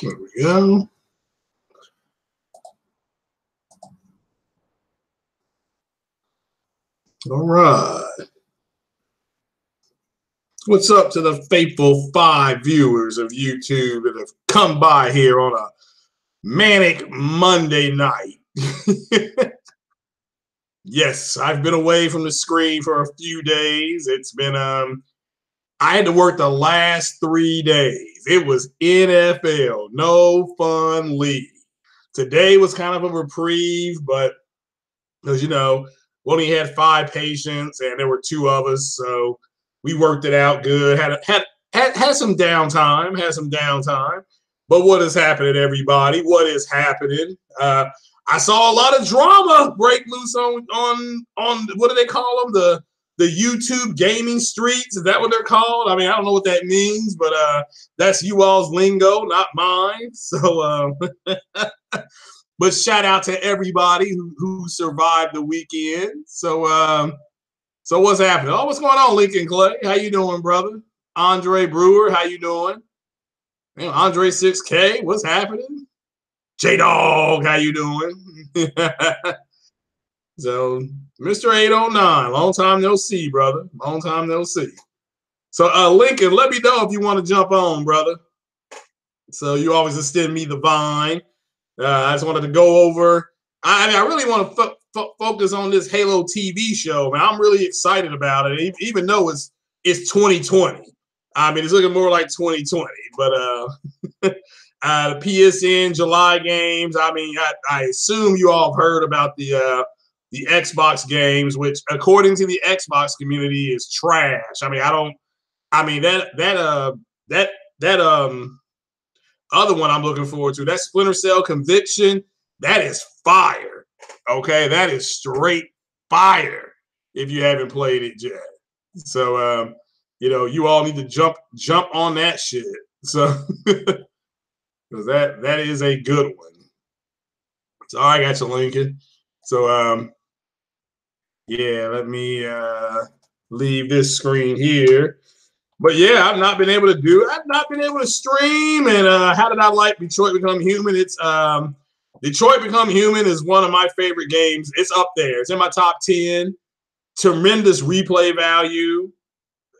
There we go. All right. What's up to the faithful 5 viewers of YouTube that have come by here on a manic Monday night? Yes, I've been away from the screen for a few days. It's been I had to work the last 3 days. It was NFL, no fun league. Today was kind of a reprieve, but as you know, we only had 5 patients and there were 2 of us, so we worked it out good. Had some downtime, But what is happening, everybody? What is happening? I saw a lot of drama break loose on what do they call them? The YouTube gaming streets. Is that what they're called? I mean, I don't know what that means, but that's you all's lingo, not mine. So, but shout out to everybody who survived the weekend. So, so what's happening? Oh, what's going on, Lincoln Clay? How you doing, brother? Andre Brewer, how you doing? Man, Andre 6K, what's happening? J-Dog, how you doing? So, Mr. 809, long time no see, brother. Long time no see. So, Lincoln, let me know if you want to jump on, brother. So, you always extend me the vine. I just wanted to go over. I really want to focus on this Halo TV show, man. I'm really excited about it, even though it's 2020. I mean, it's looking more like 2020, but the PSN July games. I mean, I assume you all have heard about the Xbox games, which according to the Xbox community is trash. I mean, that other one I'm looking forward to, that Splinter Cell Conviction, that is fire. Okay, that is straight fire if you haven't played it yet. So you know, you all need to jump on that shit. So because that is a good one. So I got you, Lincoln. So yeah, let me leave this screen here. But yeah, I've not been able to stream. And how did I like Detroit Become Human? It's Detroit Become Human is one of my favorite games. It's up there. It's in my top 10. Tremendous replay value.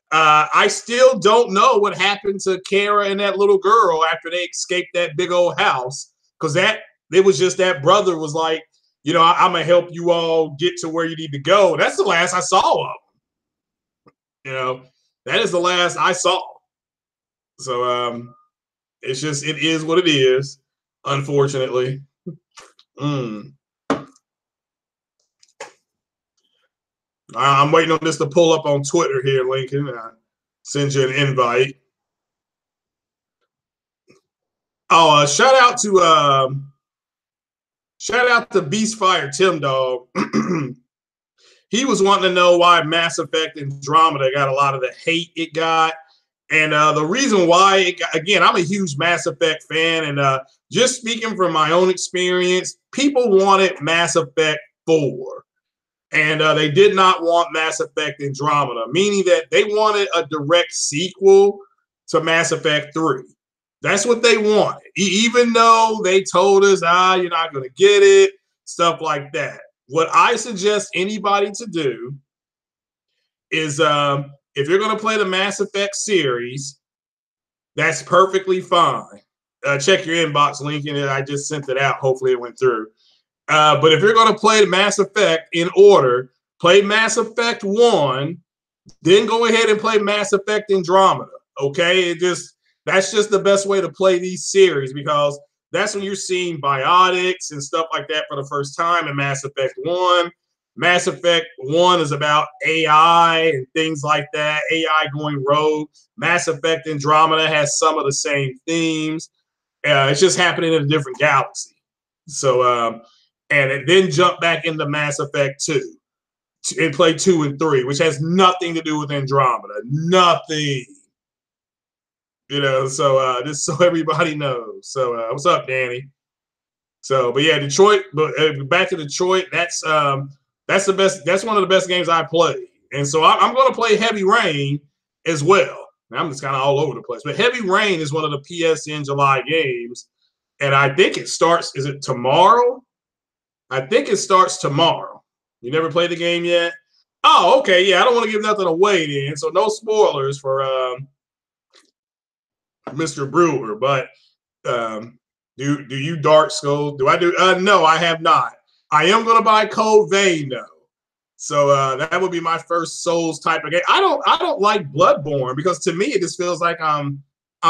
I still don't know what happened to Kara and that little girl after they escaped that big old house. Because it was just that brother was like, you know, I'm going to help you all get to where you need to go. That's the last I saw of them. You know, that is the last I saw. So it's just, it is what it is, unfortunately. I'm waiting on this to pull up on Twitter here, Lincoln. Send you an invite. Oh, shout out to Beastfire Tim Dog. He was wanting to know why Mass Effect Andromeda got a lot of the hate it got. And the reason why, again, I'm a huge Mass Effect fan. And just speaking from my own experience, people wanted Mass Effect 4. And they did not want Mass Effect Andromeda, meaning that they wanted a direct sequel to Mass Effect 3. That's what they wanted, even though they told us, you're not going to get it, stuff like that. What I suggest anybody to do is if you're going to play the Mass Effect series, that's perfectly fine. Check your inbox, Lincoln. I just sent it out. Hopefully it went through. But if you're going to play Mass Effect in order, play Mass Effect 1, then go ahead and play Mass Effect Andromeda. Okay, that's just the best way to play these series, because that's when you're seeing biotics and stuff like that for the first time in Mass Effect 1. Mass Effect 1 is about AI and things like that, AI going rogue. Mass Effect Andromeda has some of the same themes. It's just happening in a different galaxy. So, and then jump back into Mass Effect 2 and play 2 and 3, which has nothing to do with Andromeda. Nothing. You know, so just so everybody knows. So what's up, Danny? So, but yeah, Detroit, but back to Detroit, that's the best, that's one of the best games I played. And so I'm going to play Heavy Rain as well. I'm just kind of all over the place. But Heavy Rain is one of the PSN July games and I think it starts. Is it tomorrow? I think it starts tomorrow. You never played the game yet? Oh, okay. Yeah, I don't want to give nothing away then, so no spoilers for Mr. Brewer. But do you Dark Souls? Do I do? No, I have not. I am going to buy Code Vein though, so that would be my first Souls type of game. I don't like Bloodborne because to me it just feels like I'm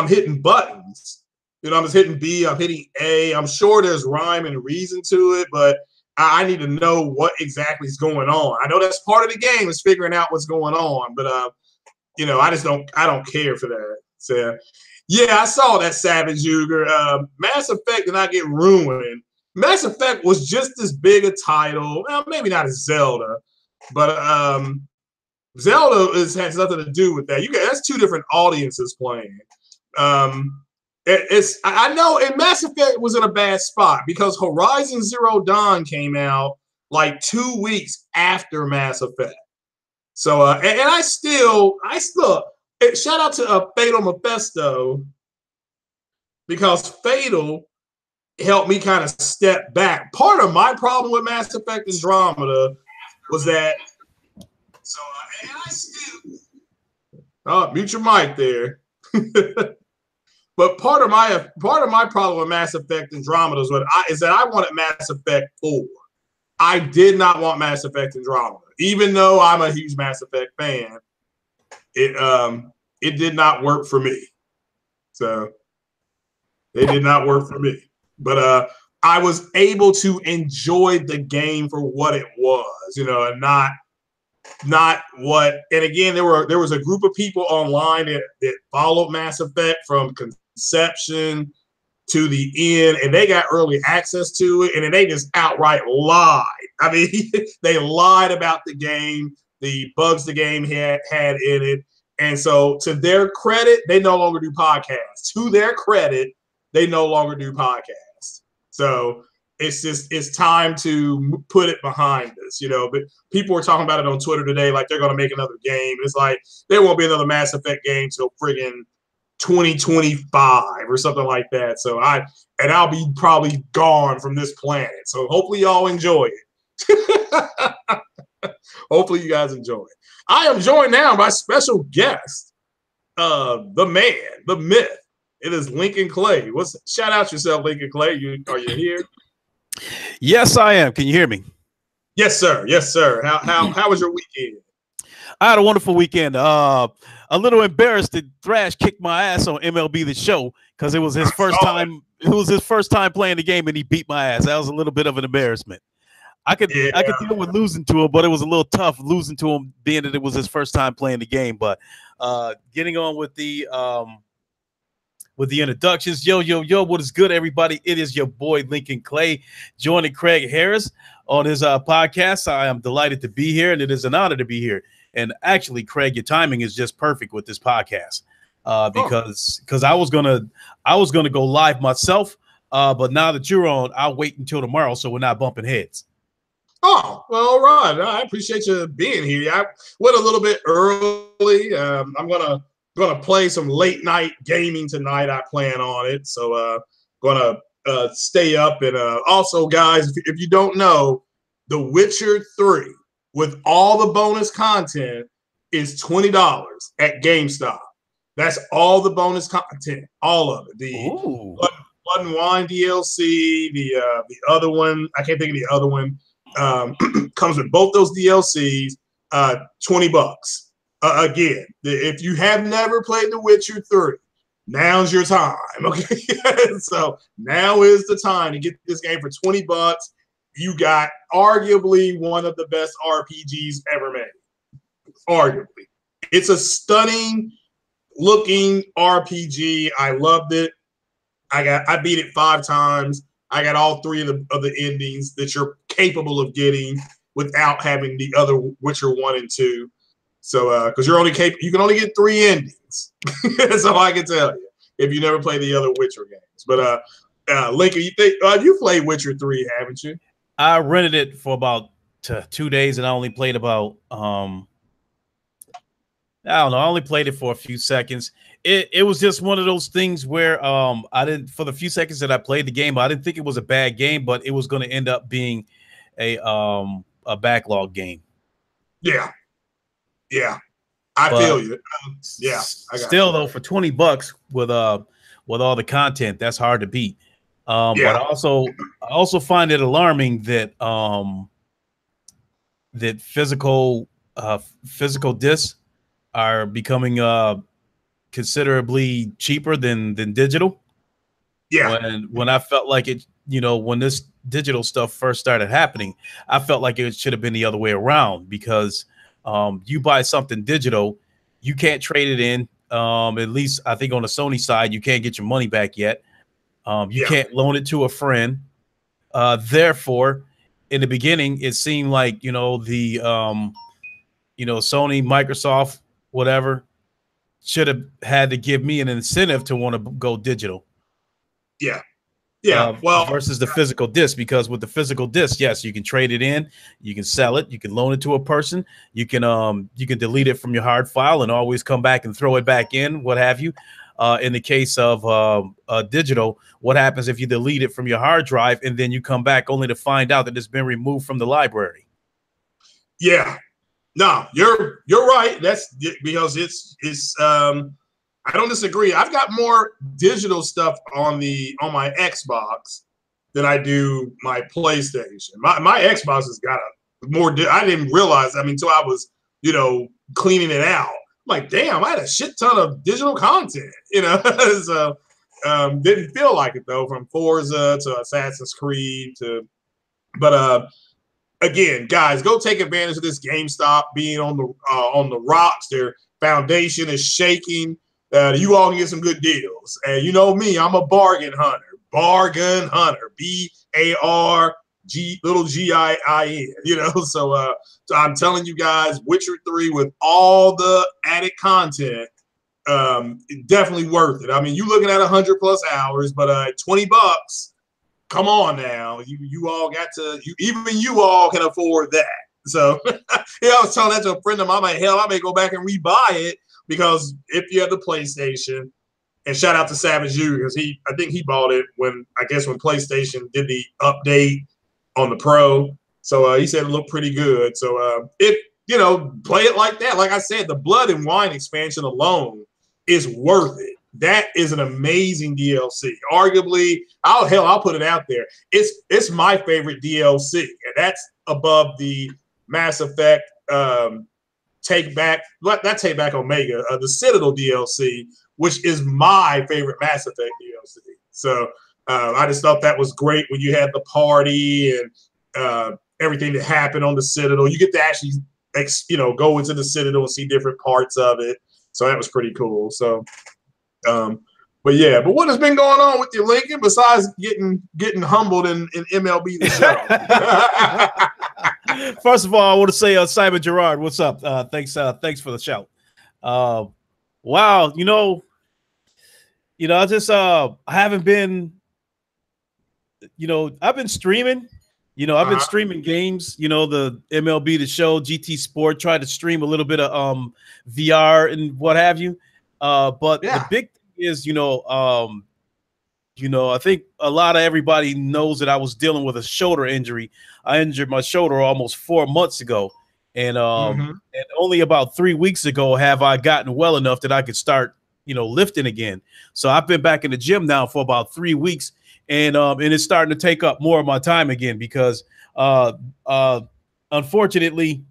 hitting buttons. You know, I'm just hitting B, I'm hitting A. I'm sure there's rhyme and reason to it, but I need to know what exactly is going on. I know that's part of the game is figuring out what's going on, but you know, I don't care for that. So yeah, I saw that Savage Uger. Mass Effect did not get ruined. Mass Effect was just as big a title. Well, maybe not as Zelda, but Zelda has nothing to do with that. That's two different audiences playing. I know, and Mass Effect was in a bad spot because Horizon Zero Dawn came out like 2 weeks after Mass Effect. So and I still shout out to Fatal Mephisto because Fatal helped me kind of step back. Part of my problem with Mass Effect Andromeda was that. So and I still mute your mic there. But part of my problem with Mass Effect Andromeda is that I wanted Mass Effect 4. I did not want Mass Effect Andromeda, even though I'm a huge Mass Effect fan. It did not work for me. So it did not work for me. But I was able to enjoy the game for what it was, you know, and not what. And again, there was a group of people online that followed Mass Effect from conception to the end, and they got early access to it, and then they just outright lied. I mean, they lied about the game, the bugs the game had in it. And so to their credit, they no longer do podcasts. To their credit, they no longer do podcasts. So it's time to put it behind us, you know. But people were talking about it on Twitter today, like they're going to make another game. It's like there won't be another Mass Effect game till friggin' 2025 or something like that. So I'll be probably gone from this planet. So hopefully y'all enjoy it. Hopefully you guys enjoy it. I am joined now by special guest, the man, the myth. It is Lincoln Clay. Shout out yourself, Lincoln Clay. Are you here? Yes, I am. Can you hear me? Yes, sir. Yes, sir. How was your weekend? I had a wonderful weekend. A little embarrassed that Thrash kicked my ass on MLB The Show because it was his first time. It was his first time playing the game, and he beat my ass. That was a little bit of an embarrassment. I could deal with losing to him, but it was a little tough losing to him, being that it was his first time playing the game. But getting on with the introductions. Yo, what is good, everybody? It is your boy Lincoln Clay joining Craig Harris on his podcast. I am delighted to be here, and it is an honor to be here. And actually, Craig, your timing is just perfect with this podcast because I was gonna go live myself, but now that you're on, I'll wait until tomorrow so we're not bumping heads. Oh, well, all right. I appreciate you being here. I went a little bit early. I'm gonna play some late night gaming tonight. I plan on it, so gonna stay up. And also, guys, if you don't know, The Witcher 3 with all the bonus content is $20 at GameStop. That's all the bonus content, all of it. The Blood and Wine DLC, the other one, I can't think of the other one. Comes with both those DLCs, $20. Again, if you have never played The Witcher 3, now's your time. Okay, so now is the time to get this game for $20. You got arguably one of the best RPGs ever made. Arguably, it's a stunning looking RPG. I loved it. I beat it 5 times. I got all 3 of the endings that you're capable of getting without having the other Witcher 1 and 2. So, because you can only get 3 endings. That's all I can tell you if you never play the other Witcher games. But Lincoln, you played Witcher 3, haven't you? I rented it for about 2 days, and I only played about I don't know. I only played it for a few seconds. It was just one of those things where I didn't, for the few seconds that I played the game, I didn't think it was a bad game, but it was going to end up being a backlog game. Yeah. Yeah. I But feel you. Yeah, I got still you. though, for 20 bucks with all the content, that's hard to beat. But Yeah. I also find it alarming that that physical discs are becoming considerably cheaper than digital. Yeah. When I felt like it, when this digital stuff first started happening, I felt like it should have been the other way around, because you buy something digital, you can't trade it in. At least I think on the Sony side, you can't get your money back yet. You can't loan it to a friend. Therefore, in the beginning, it seemed like, the Sony, Microsoft, whatever, should have had to give me an incentive to want to go digital. Yeah. Yeah. Well, versus the physical disc, because with the physical disc, yes, you can trade it in, you can sell it, you can loan it to a person, you can delete it from your hard file and always come back and throw it back in, what have you. In the case of digital, what happens if you delete it from your hard drive and then you come back only to find out that it's been removed from the library? Yeah. No, you're right. That's because it's I don't disagree. I've got more digital stuff on my Xbox than I do my PlayStation. My Xbox has got a more. I didn't realize. I mean, until I was cleaning it out. I'm like, damn, I had a shit ton of digital content. So didn't feel like it though. From Forza to Assassin's Creed but again, guys, go take advantage of this GameStop being on the rocks. Their foundation is shaking. You all can get some good deals. And you know me, I'm a bargain hunter. Bargain hunter. BARGIIN. So I'm telling you guys, Witcher 3 with all the added content, definitely worth it. I mean, you're looking at 100+ hours, but $20. Come on now, you all got to. Even you all can afford that. So I was telling that to a friend of mine. I'm like, hell, I may go back and rebuy it, because if you have the PlayStation, and shout out to Savage U, because I think he bought it when PlayStation did the update on the Pro. So he said it looked pretty good. So if play it like that, like I said, the Blood and Wine expansion alone is worth it. That is an amazing DLC. Arguably, I'll put it out there. It's my favorite DLC, and that's above the Mass Effect Take Back Omega, the Citadel DLC, which is my favorite Mass Effect DLC. So I just thought that was great when you had the party and everything that happened on the Citadel. You get to actually go into the Citadel and see different parts of it. So that was pretty cool. So. But what has been going on with you, Lincoln, besides getting humbled in MLB The Show? First of all, I want to say, Simon Gerard, what's up? Thanks for the shout. Wow, I just I haven't been, I've been streaming. I've been streaming games. The MLB The Show, GT Sport. Tried to stream a little bit of VR and what have you. But the big thing is, I think a lot of everybody knows that I was dealing with a shoulder injury. I injured my shoulder almost 4 months ago, and only about 3 weeks ago have I gotten well enough that I could start, lifting again. So I've been back in the gym now for about 3 weeks, and it's starting to take up more of my time again, because unfortunately,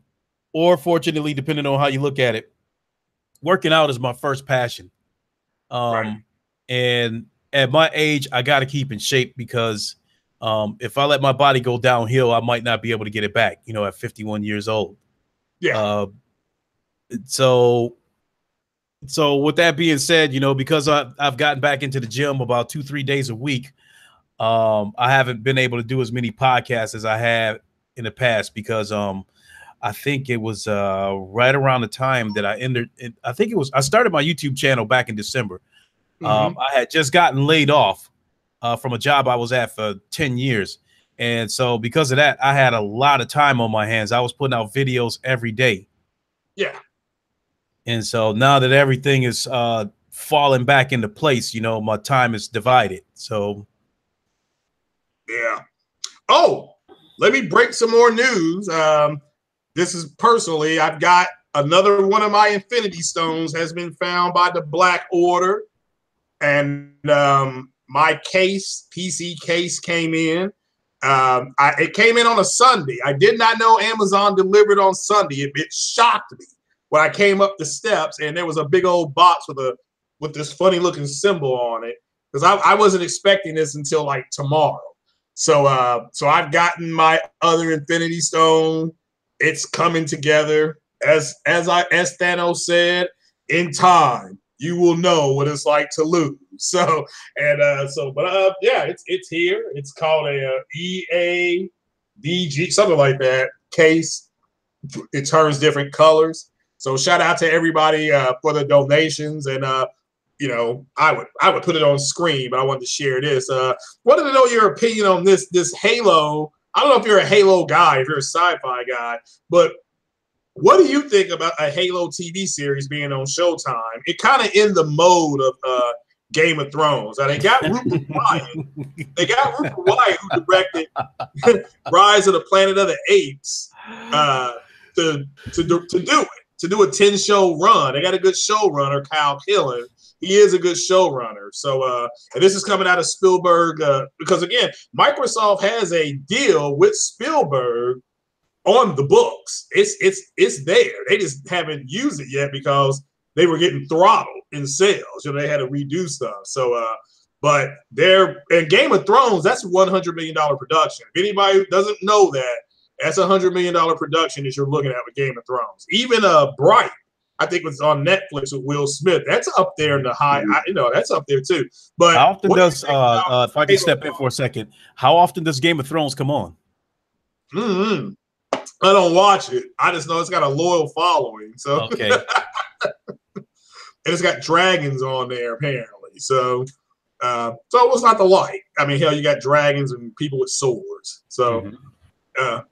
or fortunately, depending on how you look at it, working out is my first passion. Right. And at my age, I got to keep in shape, because if I let my body go downhill, I might not be able to get it back, at 51 years old. Yeah. So with that being said, because I've gotten back into the gym about 2-3 days a week, I haven't been able to do as many podcasts as I have in the past, because I think it was right around the time that I started my YouTube channel back in December. I had just gotten laid off from a job I was at for 10 years. And so because of that, I had a lot of time on my hands. I was putting out videos every day. Yeah. And so now that everything is falling back into place, you know, my time is divided. So yeah. Oh, let me break some more news. This is personally, I've got another one of my Infinity Stones has been found by the Black Order. And my case, PC case came in. It came in on a Sunday. I did not know Amazon delivered on Sunday. It shocked me when I came up the steps and there was a big old box with this funny looking symbol on it, because I wasn't expecting this until like tomorrow. So I've gotten my other Infinity Stone. It's coming together as Thanos said, in time you will know what it's like to lose. So yeah, it's here. It's called a EADG, something like that case. It turns different colors. So shout out to everybody for the donations. And you know, I would put it on screen, but I wanted to share this. Wanted to know your opinion on this Halo. I don't know if you're a Halo guy, if you're a sci-fi guy, but what do you think about a Halo TV series being on Showtime? It kind of in the mode of Game of Thrones. Now, they got Rupert Wyatt. They got Rupert Wyatt, who directed Rise of the Planet of the Apes, to do a 10-show run. They got a good showrunner, Kyle Killen. He is a good showrunner. So, and this is coming out of Spielberg because, again, Microsoft has a deal with Spielberg on the books. It's there. They just haven't used it yet because they were getting throttled in sales. You know, they had to redo stuff. So, but they're in Game of Thrones. That's a $100 million production. If anybody who doesn't know that, that's a $100 million production that you're looking at with Game of Thrones. Even Bright, I think was on Netflix with Will Smith. That's up there in the high. That's up there too. But how often does if I can step in for a second, how often does Game of Thrones come on? I don't watch it. I just know it's got a loyal following. So okay. And it's got dragons on there apparently. So what's not to like? I mean, hell, you got dragons and people with swords. So,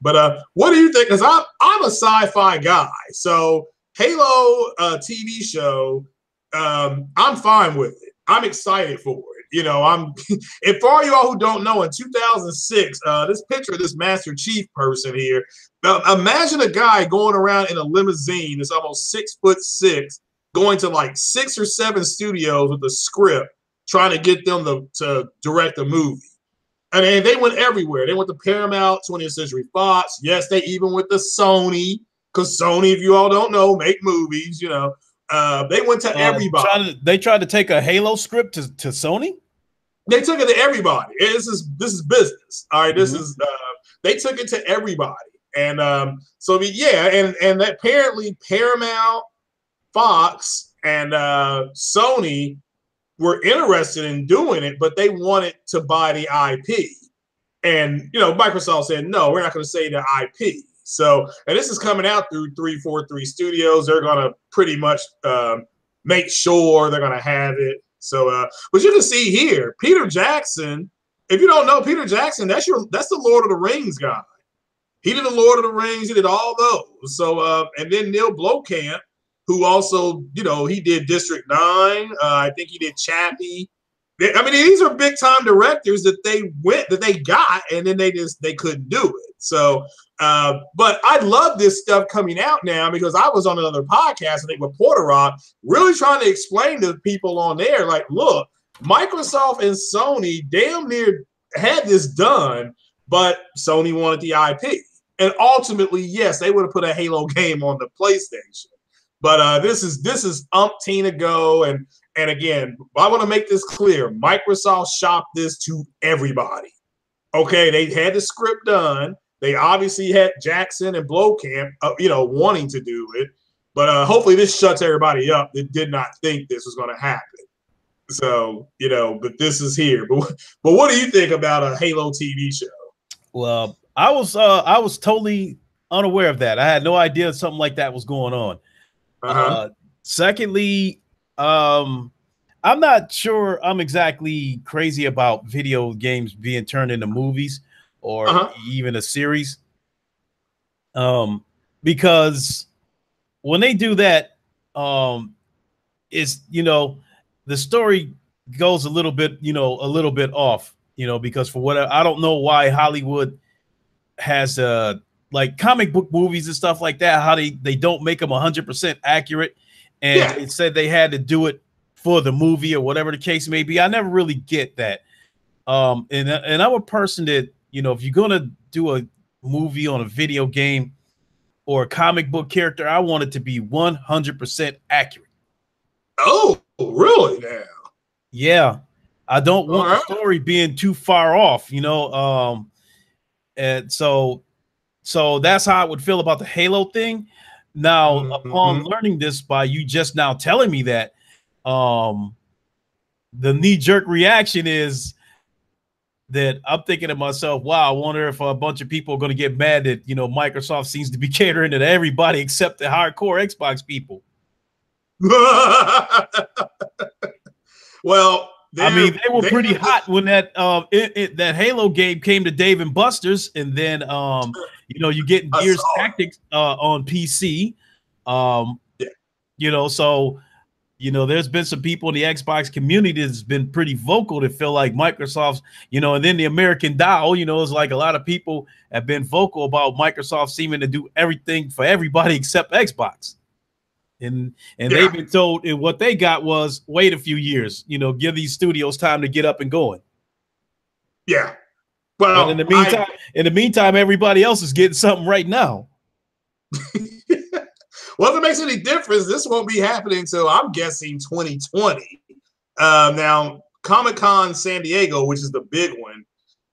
but what do you think? Because I'm a sci-fi guy. So Halo TV show, I'm fine with it. I'm excited for it. You know, and for all you all who don't know, in 2006, this picture of this Master Chief person here, imagine a guy going around in a limousine that's almost 6'6", going to like 6 or 7 studios with a script, trying to get them to direct a movie. And they went everywhere. They went to Paramount, 20th Century Fox. Yes, they even went to Sony, because Sony, if you all don't know, make movies, you know. They went to everybody. They tried to take a Halo script to Sony? They took it to everybody. This is business. All right. This is they took it to everybody. And and apparently Paramount, Fox, and Sony were interested in doing it, but they wanted to buy the IP. And Microsoft said, no, we're not going to say the IP. So, and this is coming out through 343 Studios. They're going to pretty much make sure they're going to have it. So, but you can see here, Peter Jackson. If you don't know Peter Jackson, that's the Lord of the Rings guy. He did the Lord of the Rings. He did all those. So, and then Neil Blomkamp, who also, he did District 9. I think he did Chappie. I mean, these are big time directors that they got, and then they couldn't do it. So, but I love this stuff coming out now because I was on another podcast, I think with Porter Rock, really trying to explain to people on there, like, look, Microsoft and Sony damn near had this done, but Sony wanted the IP. And ultimately, yes, they would have put a Halo game on the PlayStation. But this is umpteen ago, and again, I want to make this clear. Microsoft shopped this to everybody. Okay, they had the script done. They obviously had Jackson and Blomkamp, wanting to do it. But hopefully this shuts everybody up that did not think this was going to happen. So, but this is here. But what do you think about a Halo TV show? Well, I was totally unaware of that. I had no idea something like that was going on. Secondly, I'm not sure I'm exactly crazy about video games being turned into movies or even a series. Because when they do that, is, the story goes a little bit, a little bit off, because for whatever, I don't know why Hollywood has like comic book movies and stuff like that, how they don't make them 100% accurate. And they said they had to do it for the movie or whatever the case may be. I never really get that. And I'm a person that, if you're going to do a movie on a video game or a comic book character, I want it to be 100% accurate. Oh, really now? Yeah. I don't want the story being too far off, and so that's how I would feel about the Halo thing. Now, upon learning this by you just now telling me that, the knee-jerk reaction is that I'm thinking to myself, wow, I wonder if a bunch of people are going to get mad that, Microsoft seems to be catering to everybody except the hardcore Xbox people. Well, I mean, they were pretty hot when that that Halo game came to Dave and Buster's, and then you get Gears Tactics on PC. So there's been some people in the Xbox community that's been pretty vocal to feel like Microsoft's, and then the American Dow, is like a lot of people have been vocal about Microsoft seeming to do everything for everybody except Xbox. And they've been told, and what they got was wait a few years, give these studios time to get up and going. Yeah. Well, but in the meantime, everybody else is getting something right now. Well, if it makes any difference, this won't be happening until I'm guessing 2020. Now, Comic-Con San Diego, which is the big one,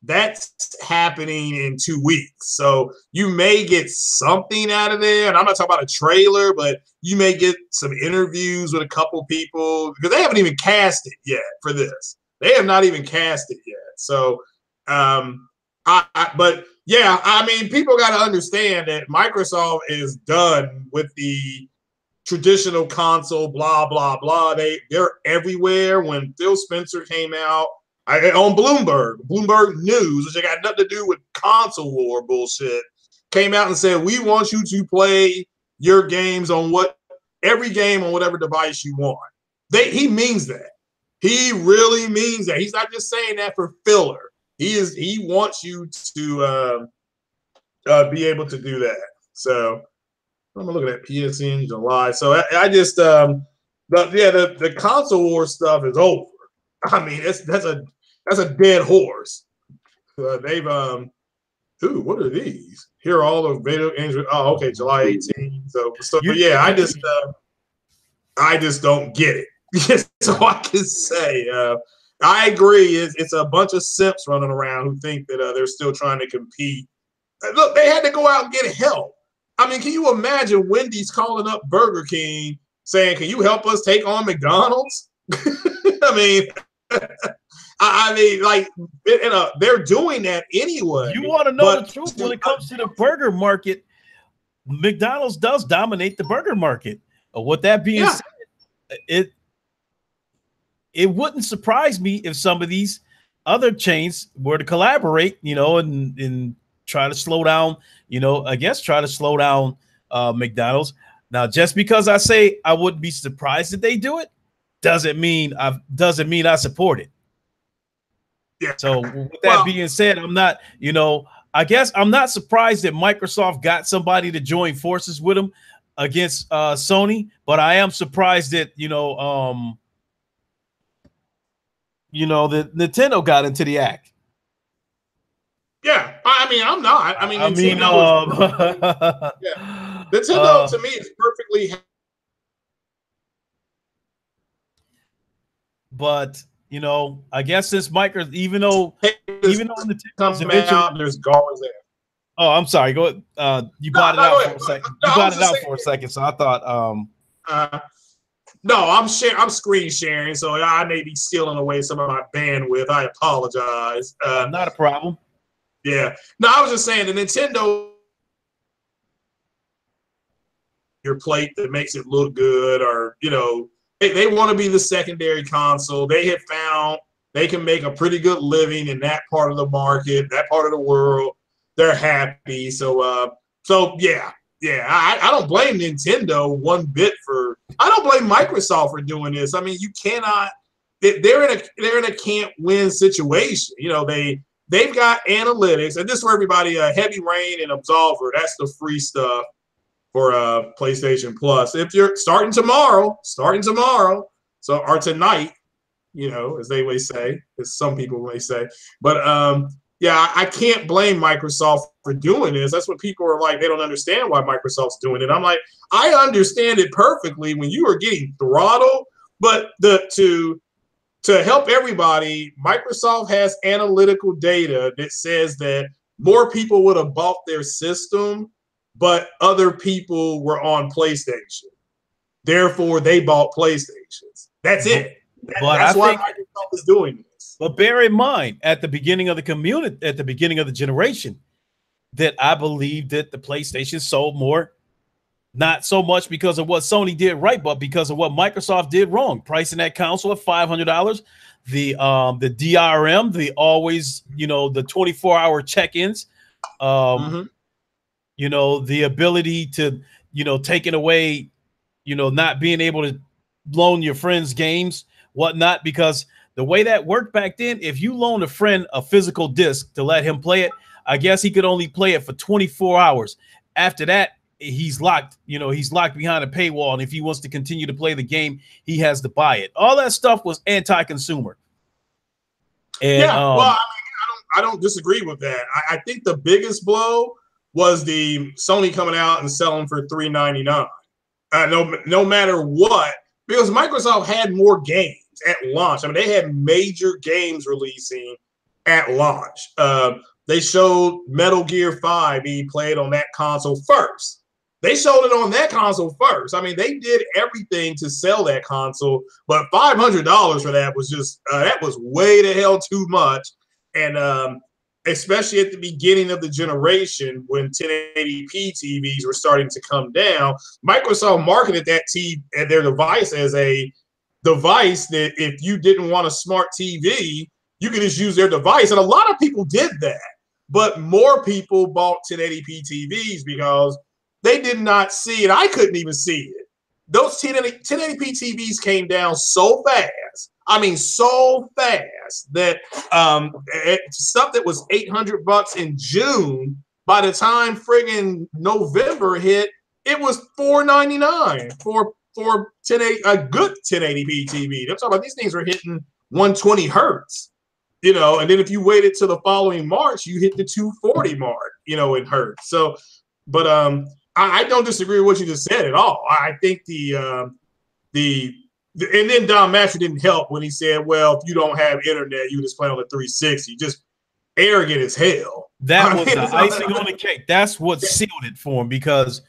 that's happening in 2 weeks. So you may get something out of there. And I'm not talking about a trailer, but you may get some interviews with a couple people because they haven't even cast it yet for this. They have not even cast it yet. So, but yeah, I mean, people got to understand that Microsoft is done with the traditional console, blah, blah, blah. They're everywhere. When Phil Spencer came out, on Bloomberg News, which got nothing to do with console war bullshit, came out and said, we want you to play your games on every game on whatever device you want. He means that. He really means that. He's not just saying that for filler. He wants you to be able to do that. So I'm looking at PSN July. So I just the console war stuff is over. I mean, that's a dead horse. They've what are these? Here are all the video games. Oh, okay, July 18. So yeah, I just don't get it. That's all I can say. I agree. It's a bunch of simps running around who think that they're still trying to compete. Look, they had to go out and get help. I mean, can you imagine Wendy's calling up Burger King saying, "Can you help us take on McDonald's?" I mean. Like, they're doing that anyway. You want to know the truth when it comes to the burger market? McDonald's does dominate the burger market. With that being said, it wouldn't surprise me if some of these other chains were to collaborate, and try to slow down, try to slow down McDonald's. Now, just because I say I wouldn't be surprised if they do it, doesn't mean I support it. Yeah. So with that being said, I'm not, I guess I'm not surprised that Microsoft got somebody to join forces with them against Sony, but I am surprised that that Nintendo got into the act. Yeah, I mean, I'm not. I mean, Nintendo to me is perfectly. But I guess since Microsoft, even though Nintendo comes out, there's garbage there. Oh, I'm sorry. Go. You bought it out for a second. You bought it out for a second, so I thought. No, I'm screen sharing, so I may be stealing away some of my bandwidth. I apologize. Not a problem. Yeah. No, I was just saying the Nintendo your plate that makes it look good, or they want to be the secondary console. They have found they can make a pretty good living in that part of the market, that part of the world. They're happy. So yeah, Yeah, I don't blame Nintendo one bit for. I don't blame Microsoft for doing this. I mean, you cannot. They're in a can't win situation. You know, they've got analytics, and this for everybody. Heavy Rain and Absolver. That's the free stuff for PlayStation Plus. If you're starting tomorrow, so or tonight, you know, as they may say, as some people may say, but yeah, I can't blame Microsoft for doing this. That's what people are like. They don't understand why Microsoft's doing it. I'm like, I understand it perfectly when you are getting throttled, but to help everybody, Microsoft has analytical data that says that more people would have bought their system, but other people were on PlayStation. Therefore, they bought PlayStations. That's it. That's why Microsoft is doing this. But bear in mind, at the beginning of the community, at the beginning of the generation, that I believe that the PlayStation sold more, not so much because of what Sony did right, but because of what Microsoft did wrong. Pricing that console at $500, the DRM, the always, you know, the 24-hour check-ins, you know, the ability to, you know, taking away, you know, not being able to loan your friends games, whatnot, because the way that worked back then, if you loaned a friend a physical disc to let him play it, I guess he could only play it for 24 hours. After that, he's locked, you know, he's locked behind a paywall. And if he wants to continue to play the game, he has to buy it. All that stuff was anti-consumer. And, yeah, well, I mean, I don't disagree with that. I think the biggest blow was the Sony coming out and selling for $399. No matter what, because Microsoft had more games at launch. I mean, they had major games releasing at launch. They showed Metal Gear 5 being played on that console first. They showed it on that console first. I mean, they did everything to sell that console, but $500 for that was just that was way the hell too much. And especially at the beginning of the generation when 1080p TVs were starting to come down, Microsoft marketed that their device as a device that if you didn't want a smart TV, you could just use their device. And a lot of people did that, but more people bought 1080p TVs because they did not see it. I couldn't even see it. Those 1080p TVs came down so fast. I mean, so fast that stuff that was $800 in June, by the time friggin' November hit, it was $499 for 1080, a good 1080p TV. I'm talking about these things were hitting 120 hertz, you know, and then if you waited till the following March, you hit the 240 mark, you know, in hertz. So, but I don't disagree with what you just said at all. I think and then Don Matcher didn't help when he said, well, if you don't have internet, you just play on the 360. Just arrogant as hell. That was the icing on the cake. That's what sealed it for him, because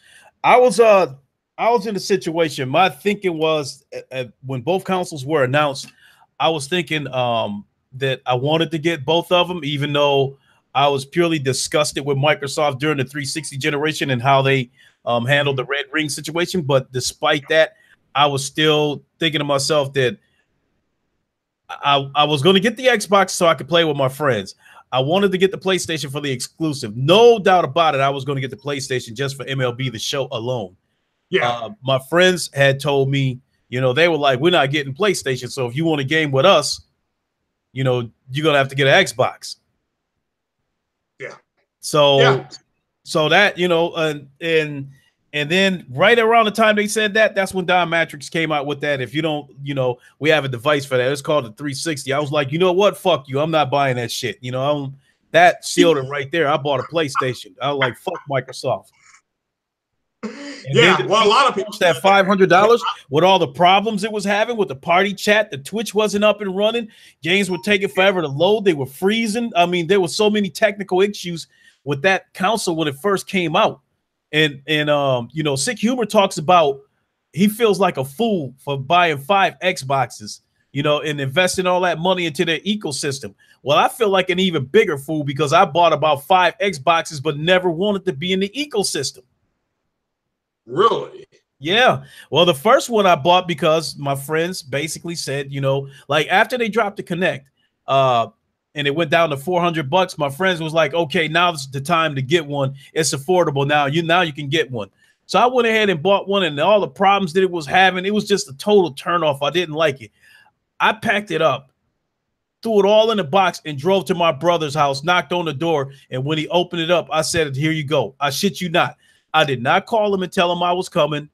I was in a situation. My thinking was when both consoles were announced, I was thinking that I wanted to get both of them, even though I was purely disgusted with Microsoft during the 360 generation and how they handled the red ring situation. But despite that, I was still thinking to myself that I was going to get the Xbox so I could play with my friends. I wanted to get the PlayStation for the exclusive. No doubt about it. I was going to get the PlayStation just for MLB The Show alone. Yeah. My friends had told me, you know, they were like, we're not getting PlayStation. So if you want a game with us, you know, you're going to have to get an Xbox. Yeah. So that, you know, and then right around the time they said that, that's when Don Matrix came out with that. If you don't, you know, we have a device for that. It's called the 360. I was like, you know what? Fuck you. I'm not buying that shit. You know, that sealed it right there. I bought a PlayStation. I was like, fuck Microsoft. And yeah, well, a lot of people that $500 with all the problems it was having with the party chat, the Twitch wasn't up and running, games were taking forever to load, they were freezing. I mean, there were so many technical issues with that console when it first came out. And you know, Sick Humor talks about he feels like a fool for buying 5 Xboxes, you know, and investing all that money into their ecosystem. Well, I feel like an even bigger fool because I bought about 5 Xboxes but never wanted to be in the ecosystem. Really? Yeah. Well, the first one I bought because my friends basically said, you know, like after they dropped the Kinect, and it went down to $400, my friends was like, okay, now's the time to get one. It's affordable now. You can get one. So I went ahead and bought one, and all the problems that it was having, it was just a total turnoff. I didn't like it. I packed it up, threw it all in a box, and drove to my brother's house, knocked on the door, and when he opened it up, I said, here you go. I shit you not. I did not call him and tell him I was coming.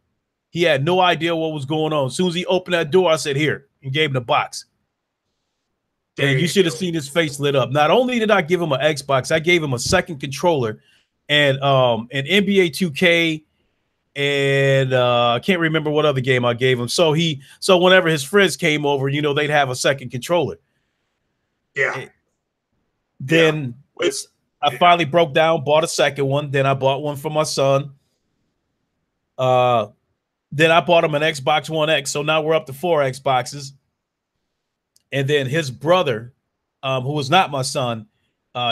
He had no idea what was going on. As soon as he opened that door, I said, here, and gave him the box. And you should have seen his face lit up. Not only did I give him an Xbox, I gave him a second controller and an NBA 2K, and I can't remember what other game I gave him. So whenever his friends came over, you know, they'd have a second controller. Yeah. Then I finally broke down, bought a second one. Then I bought one for my son. Then I bought him an Xbox One X. So now we're up to 4 Xboxes. And then his brother, who was not my son,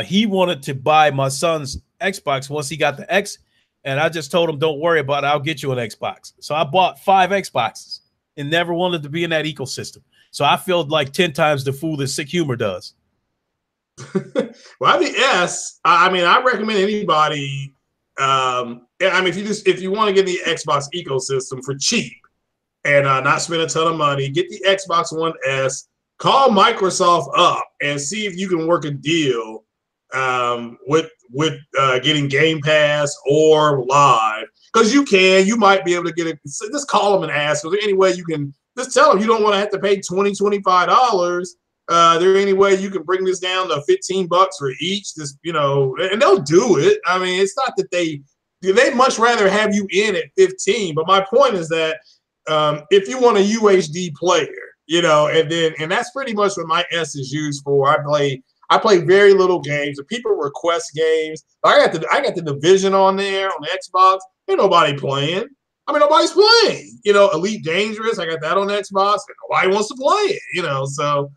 he wanted to buy my son's Xbox once he got the X. And I just told him, don't worry about it. I'll get you an Xbox. So I bought 5 Xboxes and never wanted to be in that ecosystem. So I feel like 10 times the fool that Sick Humor does. Well, I think I recommend anybody. If you want to get the Xbox ecosystem for cheap and not spend a ton of money, get the Xbox One S. Call Microsoft up and see if you can work a deal with getting Game Pass or Live, because you might be able to get it. Just call them and ask. Is there any way you can just tell them you don't want to have to pay $20-$25? There any way you can bring this down to $15 for each? Just, you know, and they'll do it. I mean, it's not that they much rather have you in at 15. But my point is that if you want a UHD player, you know, and that's pretty much what my S is used for. I play very little games. If people request games, I got the Division on there on the Xbox. Ain't nobody playing. I mean, nobody's playing. You know, Elite Dangerous, I got that on Xbox, and nobody wants to play it. You know, so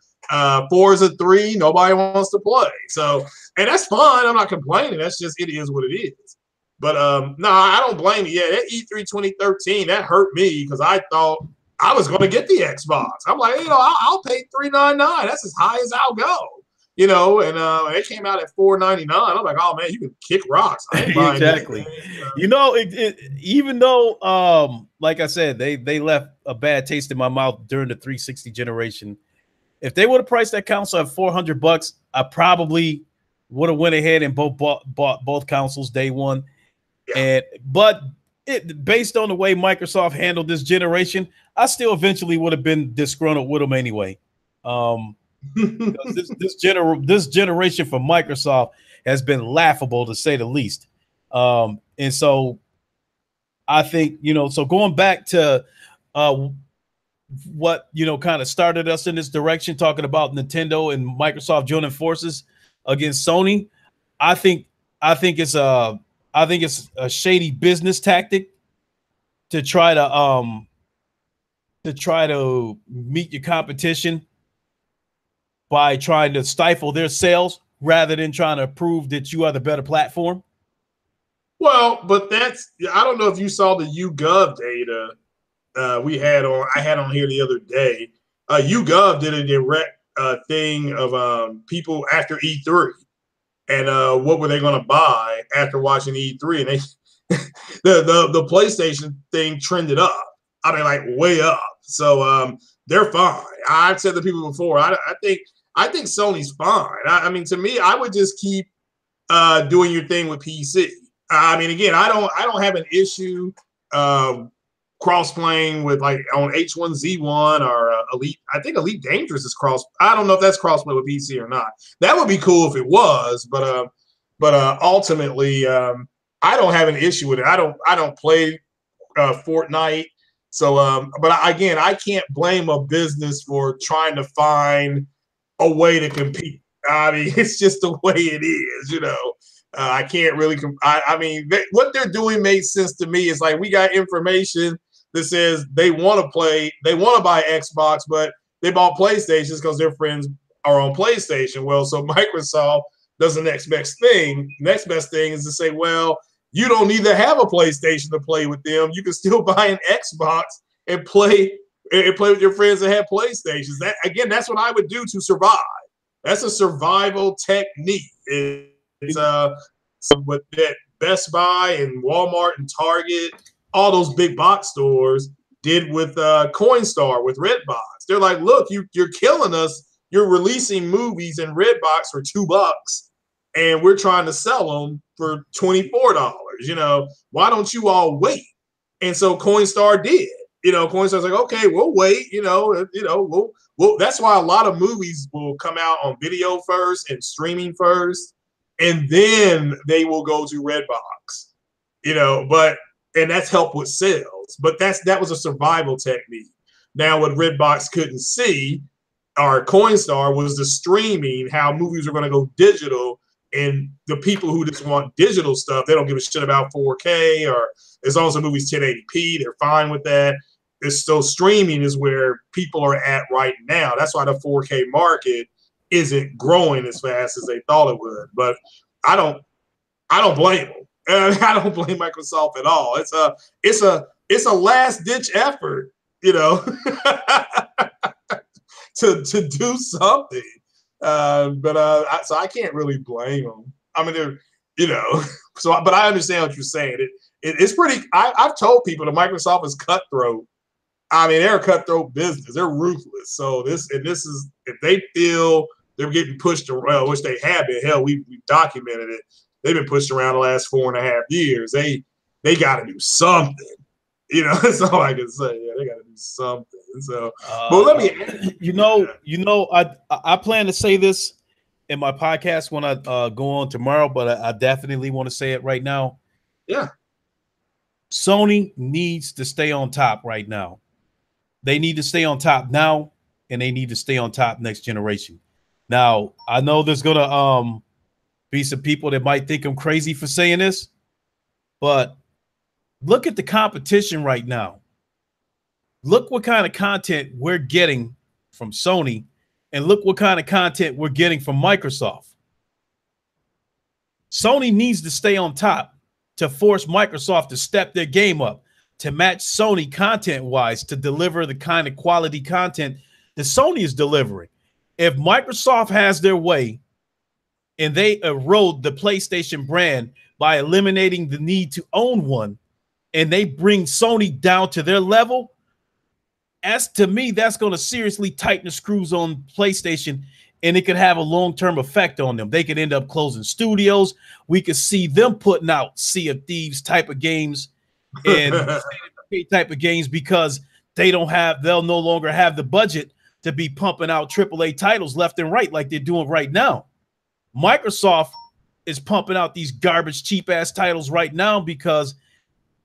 Forza 3, nobody wants to play. So, and that's fine. I'm not complaining. That's just, it is what it is. But no, I don't blame you. Yeah, that E3 2013, that hurt me because I thought I was going to get the Xbox. I'm like, you know, I'll pay $399. That's as high as I'll go. You know, and it came out at $499. I'm like, oh man, you can kick rocks. I ain't buying exactly. You know, even though, like I said, they left a bad taste in my mouth during the 360 generation. If they would have priced that console at $400, I probably would have went ahead and bought both consoles day one. Yeah. But based on the way Microsoft handled this generation, I still eventually would have been disgruntled with them anyway. This generation for Microsoft has been laughable, to say the least. And so I think, you know, so going back to what, you know, kind of started us in this direction, talking about Nintendo and Microsoft joining forces against Sony, I think it's a shady business tactic to try to meet your competition by trying to stifle their sales rather than trying to prove that you are the better platform. Well, but I don't know if you saw the YouGov data I had on here the other day. YouGov did a direct thing of people after E3 and what were they going to buy after watching E3, and they the PlayStation thing trended up. I mean, like way up. So they're fine. I've said to people before, I think Sony's fine. I mean, to me, I would just keep doing your thing with PC. I mean, again, I don't have an issue cross-playing with like on H1Z1 or Elite. I think Elite Dangerous is cross. I don't know if that's cross-play with PC or not. That would be cool if it was, but ultimately, I don't have an issue with it. I don't play Fortnite. So, but again, I can't blame a business for trying to find a way to compete. I mean, it's just the way it is, you know. I can't really. I mean, what they're doing makes sense to me. It's like we got information that says they want to buy Xbox, but they bought PlayStations because their friends are on PlayStation. Well, so Microsoft does the next best thing. Next best thing is to say, well, you don't need to have a PlayStation to play with them. You can still buy an Xbox and play with your friends that have PlayStations. That again, that's what I would do to survive. That's a survival technique. It's what that Best Buy and Walmart and Target all those big box stores did with Coinstar, with Redbox. They're like, look, you're killing us. You're releasing movies in Redbox for $2, and we're trying to sell them for $24. You know, why don't you all wait? And so Coinstar did. You know, Coinstar's like, okay, we'll wait. We'll. That's why a lot of movies will come out on video first and streaming first, and then they will go to Redbox. You know, and that's helped with sales. But that was a survival technique. Now, what Redbox couldn't see, or Coinstar, was the streaming, how movies are going to go digital, and the people who just want digital stuff, they don't give a shit about 4K, or as long as the movie's 1080p, they're fine with that. So streaming is where people are at right now. That's why the 4K market isn't growing as fast as they thought it would. But I don't blame them. I don't blame Microsoft at all. It's a last ditch effort, you know, to do something. So I can't really blame them. I mean, they're, you know, but I understand what you're saying. It's pretty. I've told people that Microsoft is cutthroat. I mean, they're a cutthroat business. They're ruthless. So this is, if they feel they're getting pushed around, which they have been. Hell, we've documented it. They've been pushed around the last 4.5 years. They got to do something. You know, that's all I can say. Yeah, they got to do something. So, but let me. I plan to say this in my podcast when I go on tomorrow, but I definitely want to say it right now. Yeah. Sony needs to stay on top right now. They need to stay on top now, and they need to stay on top next generation. Now, I know there's gonna be some people that might think I'm crazy for saying this, but look at the competition right now. Look what kind of content we're getting from Sony, and look what kind of content we're getting from Microsoft. Sony needs to stay on top to force Microsoft to step their game up, to match Sony content-wise, to deliver the kind of quality content that Sony is delivering. If Microsoft has their way, and they erode the PlayStation brand by eliminating the need to own one, and they bring Sony down to their level, as to me, that's going to seriously tighten the screws on PlayStation, and it could have a long-term effect on them. They could end up closing studios. We could see them putting out Sea of Thieves type of games and type of games because they'll no longer have the budget to be pumping out AAA titles left and right like they're doing right now. Microsoft is pumping out these garbage, cheap ass titles right now because,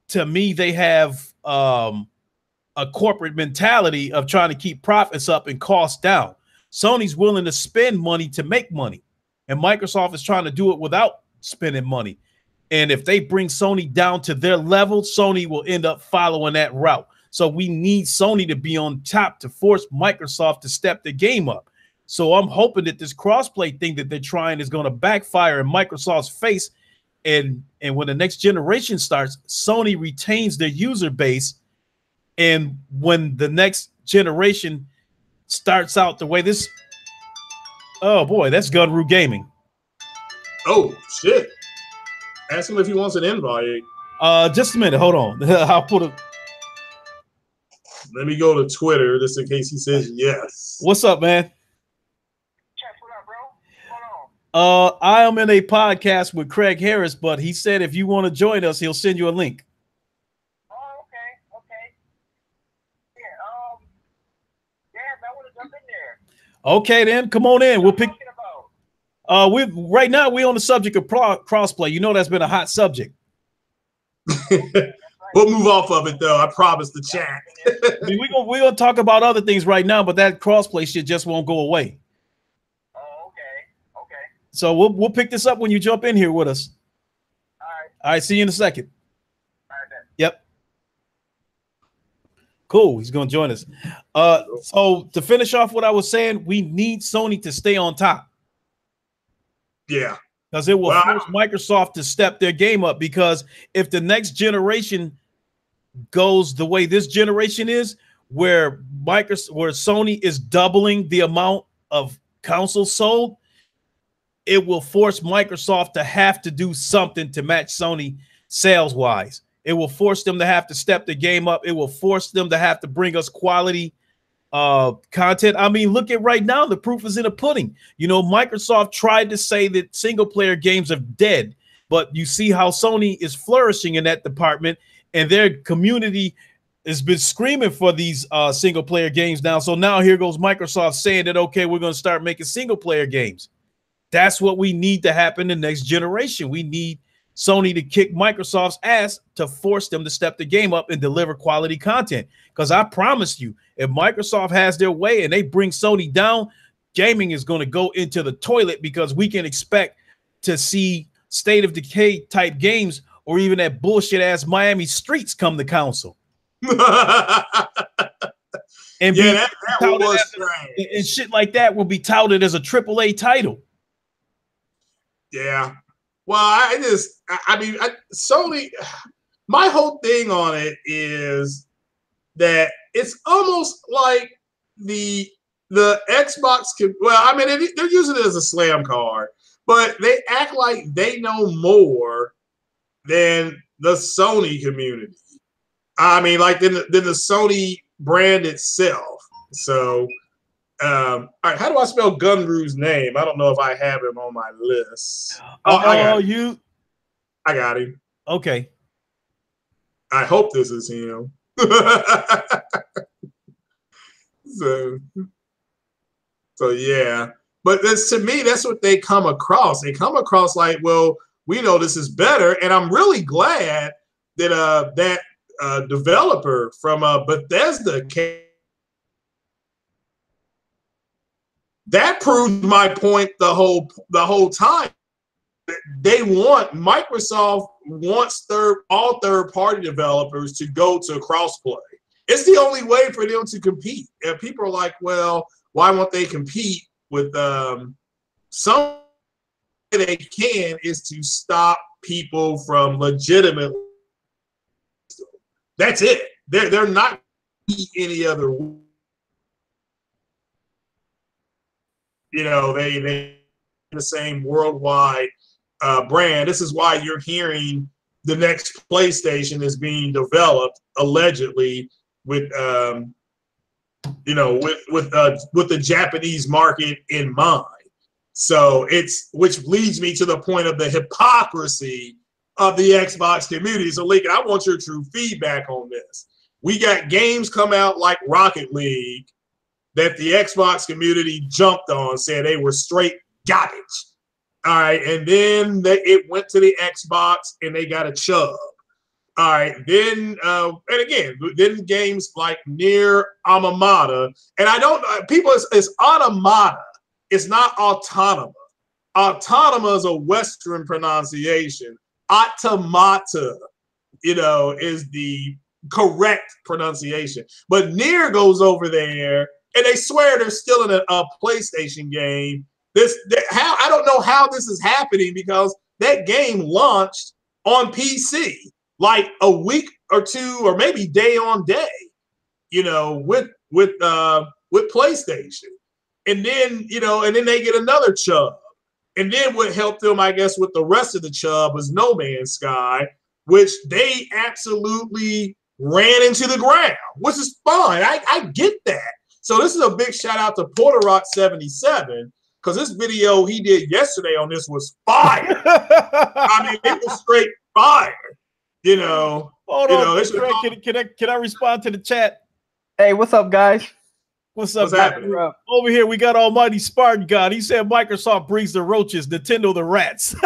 to me, they have a corporate mentality of trying to keep profits up and costs down. Sony's willing to spend money to make money, and Microsoft is trying to do it without spending money. And if they bring Sony down to their level, Sony will end up following that route. So we need Sony to be on top to force Microsoft to step the game up. So I'm hoping that this crossplay thing that they're trying is going to backfire in Microsoft's face. And when the next generation starts, Sony retains their user base. And when the next generation starts out the way this, oh boy, that's Gunru Gaming. Oh shit! Ask him if he wants an invite. Just a minute, hold on. I'll put a. Let me go to Twitter just in case he says yes. What's up, man? What up, bro? What's going on? I am in a podcast with Craig Harris, but he said if you want to join us, he'll send you a link. Oh, okay. Yeah, I want to jump in there. Okay, then come on in. We'll pick. About? We right now we're on the subject of crossplay. You know that's been a hot subject. We'll move off of it though. I promise the chat. I mean, we're gonna talk about other things right now, but that crossplay shit just won't go away. Oh, okay. So we'll pick this up when you jump in here with us. All right. See you in a second. All right, then. Yep. Cool. He's gonna join us. So to finish off what I was saying, we need Sony to stay on top. Yeah. Because it will force Microsoft to step their game up. Because if the next generation goes the way this generation is, where Sony is doubling the amount of consoles sold, it will force Microsoft to have to do something to match Sony sales wise. It will force them to have to step the game up. It will force them to have to bring us quality content. I mean, look at right now. The proof is in the pudding. You know, Microsoft tried to say that single player games are dead, but you see how Sony is flourishing in that department, and their community has been screaming for these single player games now. So now here goes Microsoft saying that, okay, we're going to start making single player games. That's what we need to happen in the next generation. We need Sony to kick Microsoft's ass to force them to step the game up and deliver quality content. Because I promise you, if Microsoft has their way and they bring Sony down, gaming is going to go into the toilet, because we can expect to see State of Decay type games, or even that bullshit ass Miami Streets come to console. And yeah, that was strange. And shit like that will be touted as a AAA title. Yeah. Well, I mean, Sony, my whole thing on it is that it's almost like the Xbox can, well, I mean, they're using it as a slam card, but they act like they know more than the Sony community. I mean, like than the Sony brand itself. So, all right, how do I spell Gunru's name? I don't know if I have him on my list. Oh, I got him. Okay. I hope this is him. So yeah. But that's, to me, that's what they come across. They come across like, well, we know this is better, and I'm really glad that that developer from Bethesda came. That proved my point the whole time. Microsoft wants all third-party developers to go to crossplay. It's the only way for them to compete. And people are like, well, why won't they compete with some way they can is to stop people from legitimately. That's it. They're not any other way. You know, they the same worldwide brand. This is why you're hearing the next PlayStation is being developed allegedly with you know, with the Japanese market in mind. So which leads me to the point of the hypocrisy of the Xbox community. So Lincoln, I want your true feedback on this. We got games come out like Rocket League that the Xbox community jumped on, saying they were straight garbage. All right, and then it went to the Xbox and they got a chub. All right, then and again, then games like Nier Automata, and I don't people it's Automata. It's not Autonoma. Autonoma is a Western pronunciation. Automata, you know, is the correct pronunciation. But Nier goes over there, and they swear they're still in a PlayStation game. I don't know how this is happening, because that game launched on PC like a week or two, or maybe day on day, you know, with PlayStation. And then, you know, and then they get another chub. And then what helped them, I guess, with the rest of the chub was No Man's Sky, which they absolutely ran into the ground, which is fine. I get that. So this is a big shout out to Porter Rock 77, because this video he did yesterday on this was fire. I mean, it was straight fire. You know. Hold on, can I respond to the chat? Hey, what's up, guys? What's up, happening? Over here, we got Almighty Spartan God. He said Microsoft brings the roaches, Nintendo the rats.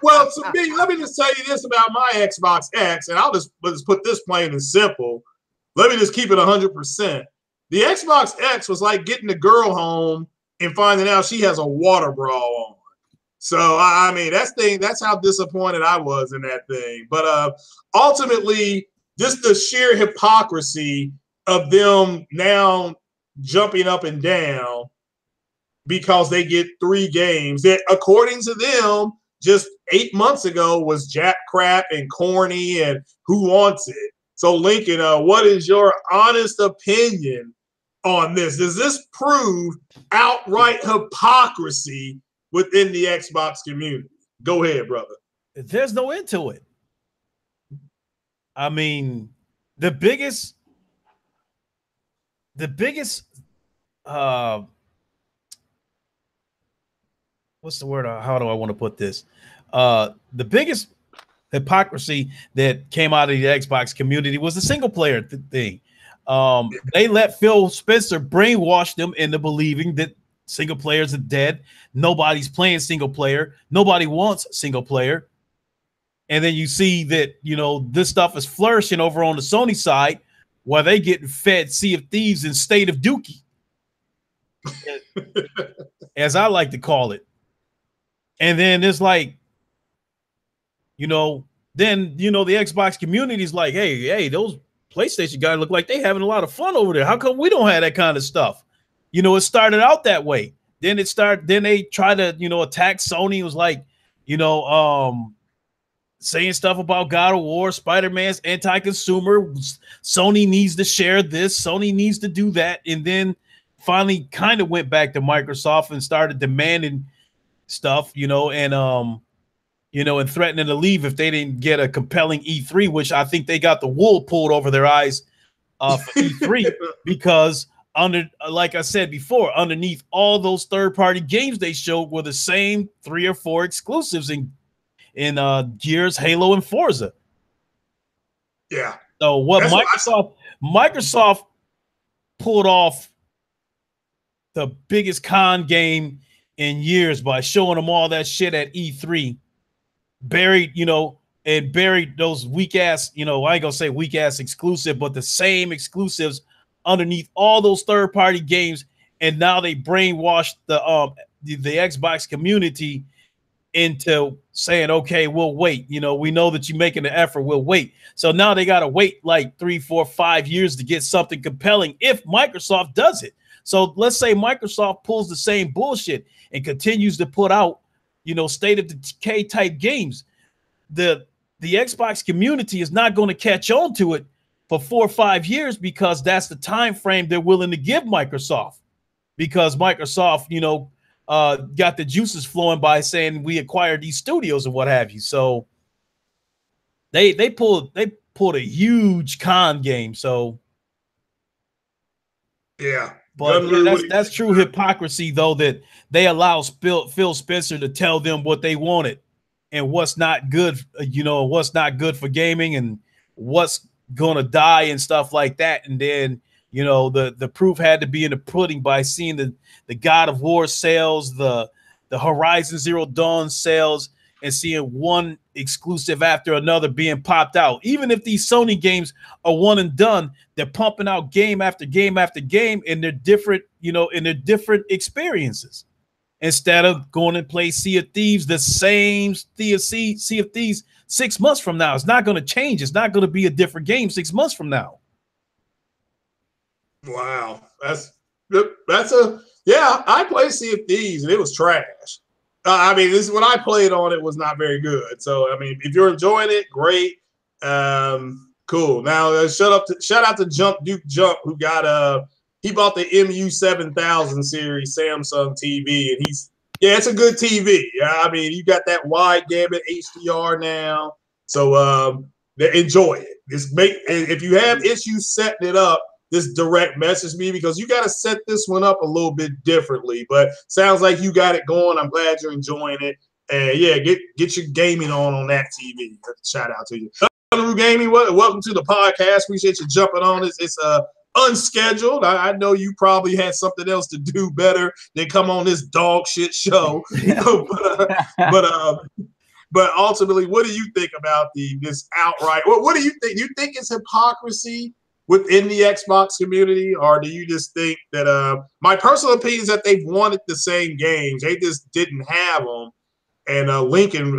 Well, to me, let me just tell you this about my Xbox X, and let's put this plain and simple. Let me just keep it 100%. The Xbox X was like getting the girl home and finding out she has a water bra on. So, I mean, that's how disappointed I was in that thing. But ultimately, just the sheer hypocrisy of them now jumping up and down because they get 3 games that, according to them, just 8 months ago was jack crap and corny and who wants it. So, Lincoln, what is your honest opinion on this? Does this prove outright hypocrisy within the Xbox community? Go ahead, brother. There's no end to it. I mean, the biggest, uh, what's the word? How do I want to put this? The biggest hypocrisy that came out of the Xbox community was the single player thing. They let Phil Spencer brainwash them into believing that single players are dead. Nobody's playing single player. Nobody wants single player. And then you see that, you know, this stuff is flourishing over on the Sony side while they getting fed Sea of Thieves and State of Dookie, as I like to call it. And then it's like, you know, then, you know, the Xbox community is like, hey, those PlayStation guys look like they having a lot of fun over there. How come we don't have that kind of stuff? You know, it started out that way. Then they try to, you know, attack Sony. It was like, you know, saying stuff about God of War, Spider-Man's anti-consumer. Sony needs to share this. Sony needs to do that. And then finally kind of went back to Microsoft and started demanding stuff, you know, and threatening to leave if they didn't get a compelling E3, which I think they got the wool pulled over their eyes for E3 because like I said before, underneath all those third-party games they showed were the same 3 or 4 exclusives in Gears, Halo, and Forza. Yeah. So what Microsoft pulled off the biggest con game in years by showing them all that shit at E3, buried those weak ass, you know, I ain't gonna say weak ass exclusive, but the same exclusives underneath all those third party games, and now they brainwashed the Xbox community into saying, okay, we'll wait. You know, we know that you're making the effort. We'll wait. So now they got to wait like 3, 4, 5 years to get something compelling if Microsoft does it. So let's say Microsoft pulls the same bullshit and continues to put out, you know, state of decay type games. The Xbox community is not going to catch on to it for 4 or 5 years because that's the time frame they're willing to give Microsoft, because Microsoft, you know, got the juices flowing by saying we acquired these studios and what have you. So they pulled a huge con game. So yeah, but yeah, that's true hypocrisy though, that they allow Phil Spencer to tell them what they wanted and what's not good, you know, what's not good for gaming and what's gonna die and stuff like that. And then, you know, the proof had to be in the pudding by seeing the God of War sales, the Horizon Zero Dawn sales, and seeing one exclusive after another being popped out. Even if these Sony games are one and done, they're pumping out game after game after game, and they're different, you know, in their different experiences. Instead of going and play Sea of Thieves, the same Sea of Thieves 6 months from now, it's not going to change. It's not going to be a different game 6 months from now. Wow, I played Sea of Thieves and it was trash. I mean, this when I played on it was not very good. So I mean, if you're enjoying it, great, cool. Now shout out to Duke Jump, who got he bought the MU7000 series Samsung TV, and it's a good TV. I mean, you got that wide gamut HDR now, so enjoy it. If you have issues setting it up, just direct message me, because you got to set this one up a little bit differently. But sounds like you got it going. I'm glad you're enjoying it. And yeah, get your gaming on that TV. Shout out to you, Underwood Gaming. Welcome to the podcast. Appreciate you jumping on this. It's unscheduled. I know you probably had something else to do better than come on this dog shit show. But ultimately, what do you think about this outright? What do you think? Do you think it's hypocrisy within the Xbox community, or do you just think that my personal opinion is that they've wanted the same games, they just didn't have them? And Lincoln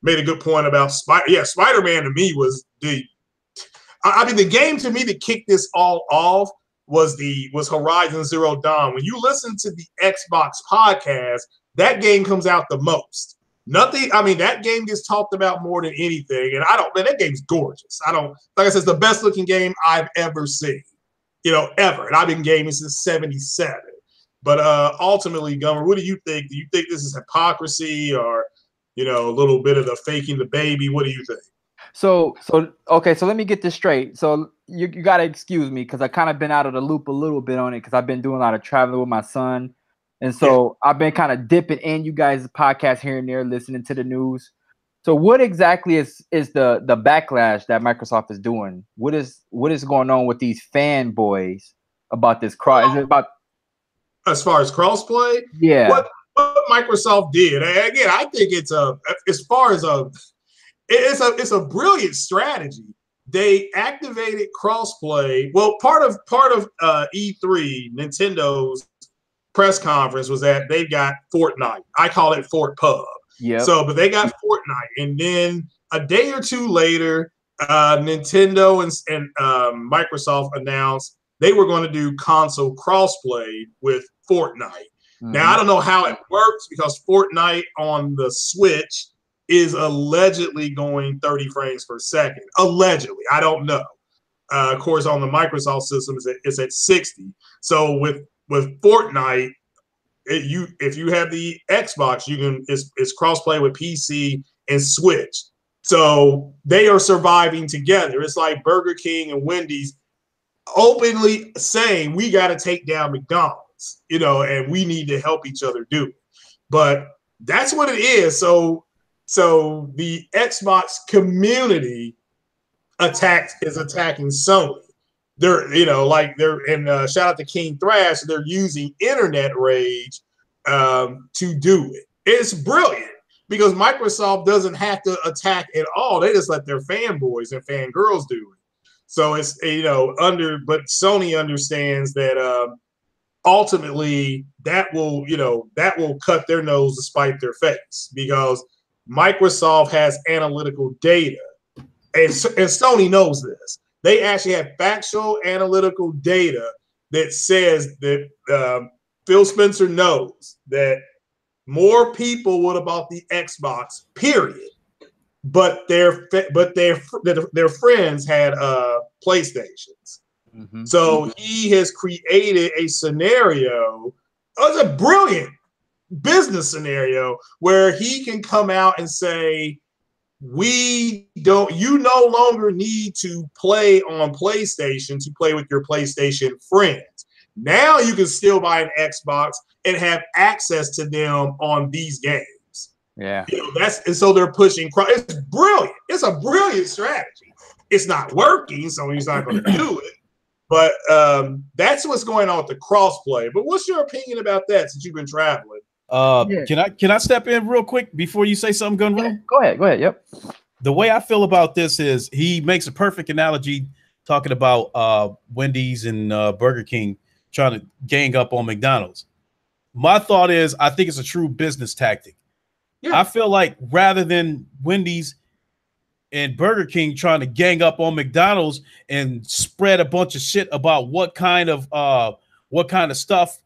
made a good point about Spider-Man. To me was the game to me that kicked this all off was Horizon Zero Dawn. When you listen to the Xbox podcast, that game comes out the most. Nothing. I mean, that game gets talked about more than anything, and that game's gorgeous. Like I said, it's the best looking game I've ever seen, ever. And I've been gaming since '77. But ultimately, Gummer, what do you think? Do you think this is hypocrisy, or a little bit of the faking the baby? What do you think? Okay, so let me get this straight. So you gotta excuse me because I kind of been out of the loop a little bit on it because I've been doing a lot of traveling with my son, and so I've been kind of dipping in you guys' podcast here and there, listening to the news. So what exactly is the backlash that Microsoft is doing? What is going on with these fanboys about this cross? Is it about as far as crossplay? Yeah. What Microsoft did, and again, I think it's a brilliant strategy. They activated crossplay. Well, part of E3, Nintendo's press conference was that they've got Fortnite. I call it Fort Pub. Yeah. So, but they got Fortnite, and then a day or two later, Nintendo and Microsoft announced they were going to do console crossplay with Fortnite. Now, I don't know how it works because Fortnite on the Switch is allegedly going 30 frames per second. Allegedly. I don't know. Of course, on the Microsoft system, it's at 60. So with Fortnite, if you have the Xbox, it's crossplay with PC and Switch. So they are surviving together. It's like Burger King and Wendy's openly saying we got to take down McDonald's. And we need to help each other do it. But that's what it is. So the Xbox community is attacking Sony. Shout out to King Thrash. They're using internet rage to do it. It's brilliant because Microsoft doesn't have to attack at all. They just let their fanboys and fangirls do it. So it's but Sony understands that ultimately that will cut their nose to spite their face because Microsoft has analytical data, and Sony knows this. They actually have factual analytical data that says that Phil Spencer knows that more people would have bought the Xbox, period. But their friends had PlayStations. Mm-hmm. So he has created a scenario. It's a brilliant business scenario where he can come out and say, you no longer need to play on PlayStation to play with your PlayStation friends. Now you can still buy an Xbox and have access to them on these games. Yeah. And so they're pushing. It's brilliant. It's a brilliant strategy. It's not working, so he's not going to do it. But that's what's going on with the crossplay. But what's your opinion about that since you've been traveling? Can I step in real quick before you say something, Gunroo? Go ahead. Yep. The way I feel about this is he makes a perfect analogy talking about Wendy's and Burger King trying to gang up on McDonald's. My thought is I think it's a true business tactic. Yeah. I feel like rather than Wendy's and Burger King trying to gang up on McDonald's and spread a bunch of shit about what kind of stuff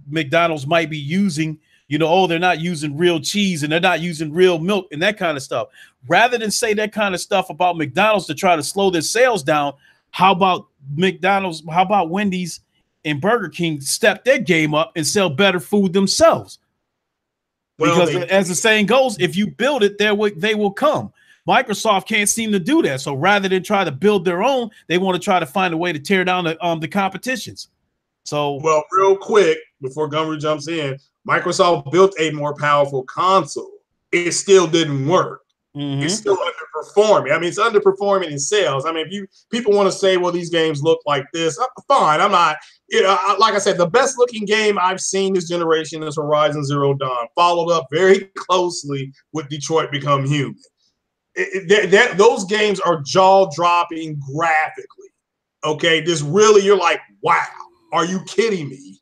McDonald's might be using, they're not using real cheese and they're not using real milk and that kind of stuff. Rather than say that kind of stuff about McDonald's to try to slow their sales down, how about Wendy's and Burger King step their game up and sell better food themselves? Because as the saying goes, if you build it, they will come. Microsoft can't seem to do that. So rather than try to build their own, they want to try to find a way to tear down the competitions. So, well, real quick before Gunroo jumps in, Microsoft built a more powerful console. It still didn't work. Mm-hmm. It's still underperforming. I mean, it's underperforming in sales. I mean, if people want to say, well, these games look like this, fine. I'm not. Like I said, the best looking game I've seen this generation is Horizon Zero Dawn, followed up very closely with Detroit Become Human. Those games are jaw-dropping graphically. Okay, you're like, wow, are you kidding me?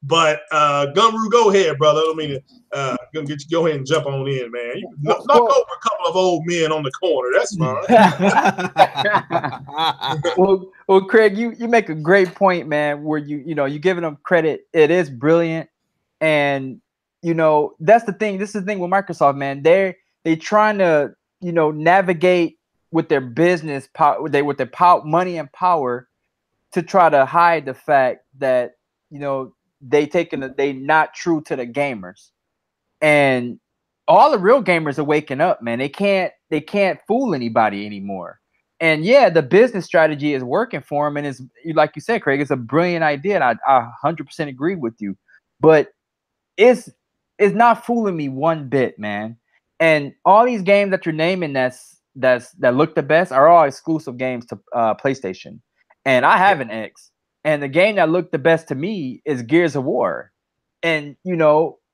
But Gunroo, go ahead, brother. I mean, go ahead and jump on in, man. You knock over a couple of old men on the corner. That's fine. well, Craig, you make a great point, man. Where you're giving them credit. It is brilliant, and that's the thing. This is the thing with Microsoft, man. They trying to navigate with their business power, with their money and power, to try to hide the fact that they not true to the gamers, and all the real gamers are waking up, man. They can't they can't fool anybody anymore. And yeah, the business strategy is working for them, and it's like you said, Craig, it's a brilliant idea, and I 100% agree with you. But it's not fooling me one bit, man. And all these games that you're naming that look the best are all exclusive games to PlayStation. And I have an X, and the game that looked the best to me is Gears of War. And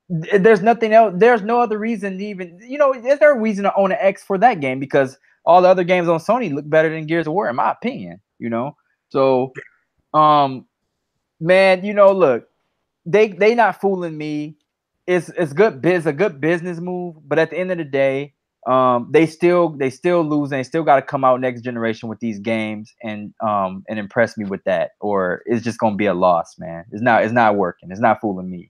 there's nothing else. There's no other reason to even, is there a reason to own an X for that game? Because all the other games on Sony look better than Gears of War, in my opinion. So, man, look, they not fooling me. It's good. It's a good business move, but at the end of the day, they still lose, and they still got to come out next generation with these games and impress me with that, or it's just gonna be a loss, man. It's not working. It's not fooling me.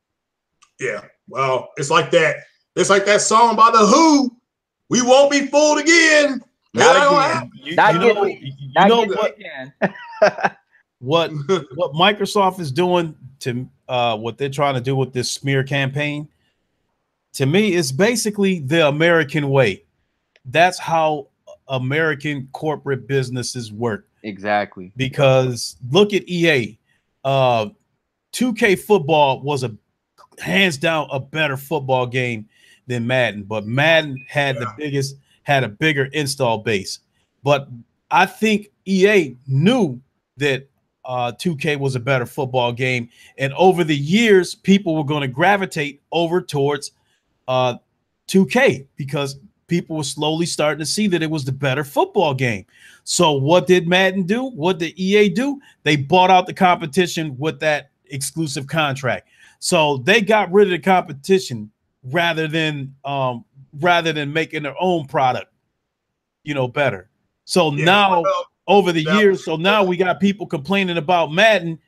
Yeah, well, it's like that. It's like that song by The Who. We won't be fooled again. Not again. What Microsoft is doing to what they're trying to do with this smear campaign, to me, is basically the American way. That's how American corporate businesses work. Exactly. Because look at EA. 2K football was hands down a better football game than Madden, but Madden had a bigger install base. But I think EA knew that 2K was a better football game, and over the years, people were going to gravitate over towards 2K because people were slowly starting to see that it was the better football game. So what did Madden do? What did EA do? They bought out the competition with that exclusive contract. So they got rid of the competition rather than making their own product, better. So now over the years, now we got people complaining about Madden,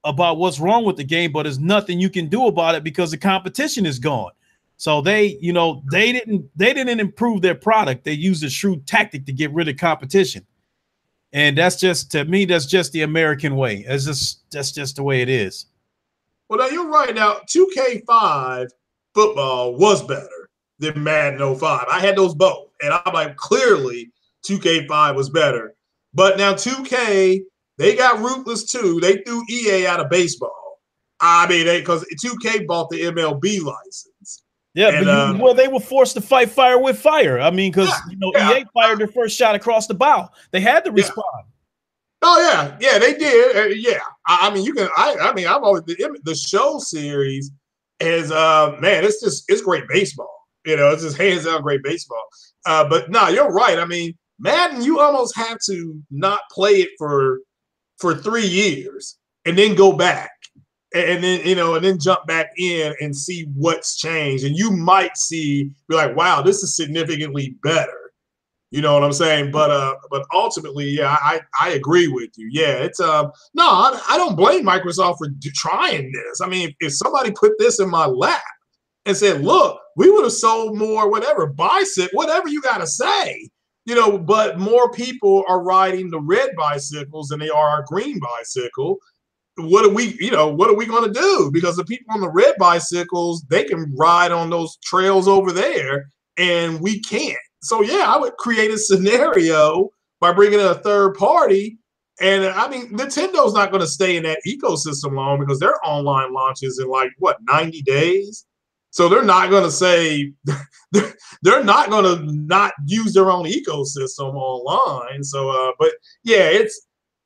about what's wrong with the game, but there's nothing you can do about it because the competition is gone. So they didn't improve their product. They used a shrewd tactic to get rid of competition. And that's just, to me, that's just the American way. That's just the way it is. Well, now you're right. Now, 2K5 football was better than Madden 05. I had those both. And I'm like, clearly 2K5 was better. But now 2K, they got ruthless too. They threw EA out of baseball. I mean, because 2K bought the MLB license. Yeah, and, but they were forced to fight fire with fire. I mean, because EA fired their first shot across the bow. They had to respond. Oh yeah, they did. I mean, you can. I've always the show series is man, it's great baseball. It's just hands down great baseball. But no, you're right. I mean, Madden, you almost have to not play it for 3 years and then go back and then and then jump back in and see what's changed, and you might be like, wow, this is significantly better. You know what I'm saying? But ultimately, yeah, I agree with you. Yeah, it's no, I don't blame Microsoft for trying this. I mean, if somebody put this in my lap and said, look, we would have sold more, whatever, bicycle, whatever you got to say, but more people are riding the red bicycles than they are a green bicycle. What are we going to do? Because the people on the red bicycles, they can ride on those trails over there and we can't. So, yeah, I would create a scenario by bringing in a third party. And, I mean, Nintendo's not going to stay in that ecosystem long because their online launches in 90 days? So they're not going to say they're not going to not use their own ecosystem online. So, but, yeah,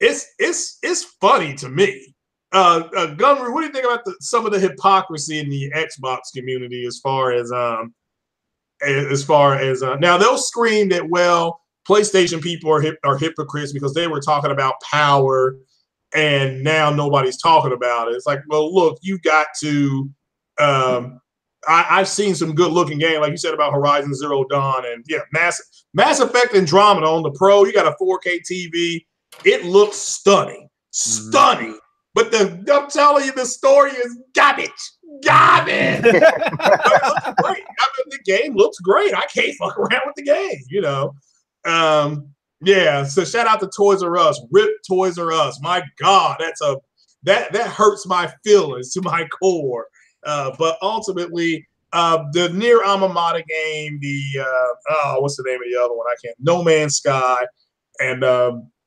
it's funny to me. Gunru, what do you think about some of the hypocrisy in the Xbox community as far as now they'll scream that, well, PlayStation people are hypocrites because they were talking about power and now nobody's talking about it. It's like, well, look, you got to I've seen some good looking game, like you said about Horizon Zero Dawn, and yeah, Mass Effect Andromeda on the Pro. You got a 4K TV. It looks stunning. But I'm telling you, the story is garbage. But it looks great. I mean, the game looks great. I can't fuck around with the game, Yeah. So shout out to Toys R Us. Rip Toys R Us. My God, that hurts my feelings to my core. But ultimately, the near alma mater game, the what's the name of the other one? I can't. No Man's Sky and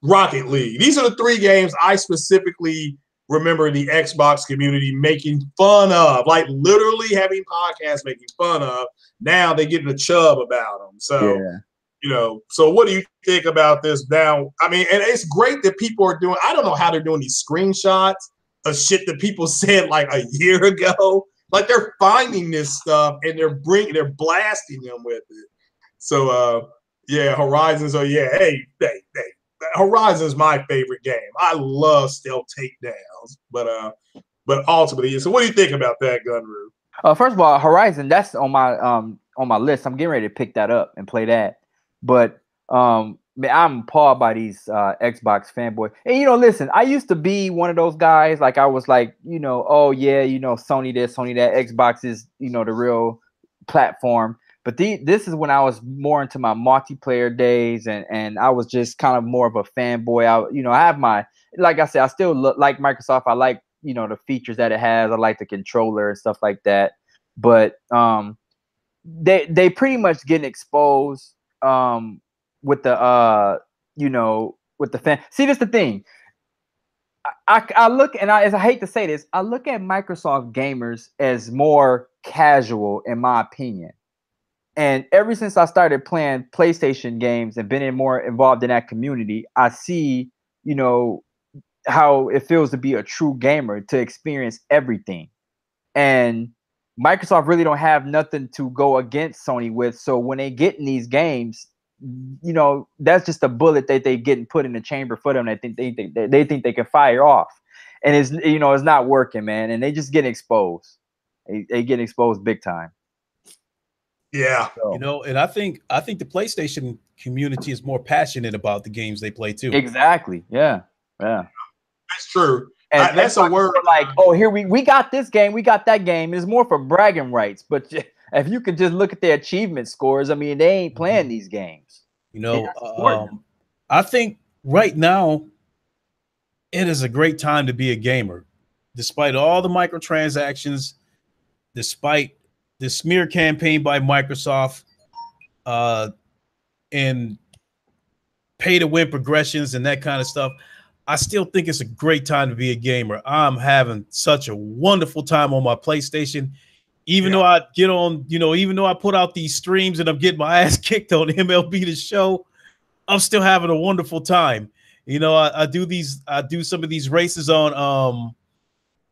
Rocket League. These are the 3 games I specifically remember the Xbox community making fun of, like literally having podcasts making fun of. Now they getting a chub about them. So, so what do you think about this now? I mean, and it's great that people are doing, I don't know how they're doing these screenshots of shit that people said like a year ago. Like they're finding this stuff and they're blasting them with it. So, Horizon. So hey, Horizon's my favorite game. I love stealth takedowns, but ultimately, so what do you think about that, Gunru? First of all, Horizon, that's on my list. I'm getting ready to pick that up and play that. But man, I'm appalled by these Xbox fanboys. And listen, I used to be one of those guys. Like I was like, oh yeah, Sony this, Sony that. Xbox is the real platform. But this is when I was more into my multiplayer days, and I was just kind of more of a fanboy. I have my, like I said, I still like Microsoft. I like the features that it has. I like the controller and stuff like that. But they pretty much getting exposed with the with the fan. See, that's the thing. I look, and as I hate to say this, I look at Microsoft gamers as more casual, in my opinion. And ever since I started playing PlayStation games and been more involved in that community, I see, how it feels to be a true gamer, to experience everything. And Microsoft really don't have nothing to go against Sony with. So when they get in these games, that's just a bullet that they getting put in the chamber for them. They think they can fire off, and it's not working, man. And they just get exposed. They get exposed big time. Yeah, So, and I think the PlayStation community is more passionate about the games they play too. Exactly. Yeah. That's true. And that's a word. Like, oh, here we got this game, we got that game. It's more for bragging rights. But if you could just look at their achievement scores, I mean, they ain't playing these games. I think right now it is a great time to be a gamer, despite all the microtransactions, despite the smear campaign by Microsoft, and pay to win progressions and that kind of stuff. I still think it's a great time to be a gamer. I'm having such a wonderful time on my PlayStation, even though I get on, even though I put out these streams and I'm getting my ass kicked on MLB The Show, I'm still having a wonderful time. I do some of these races on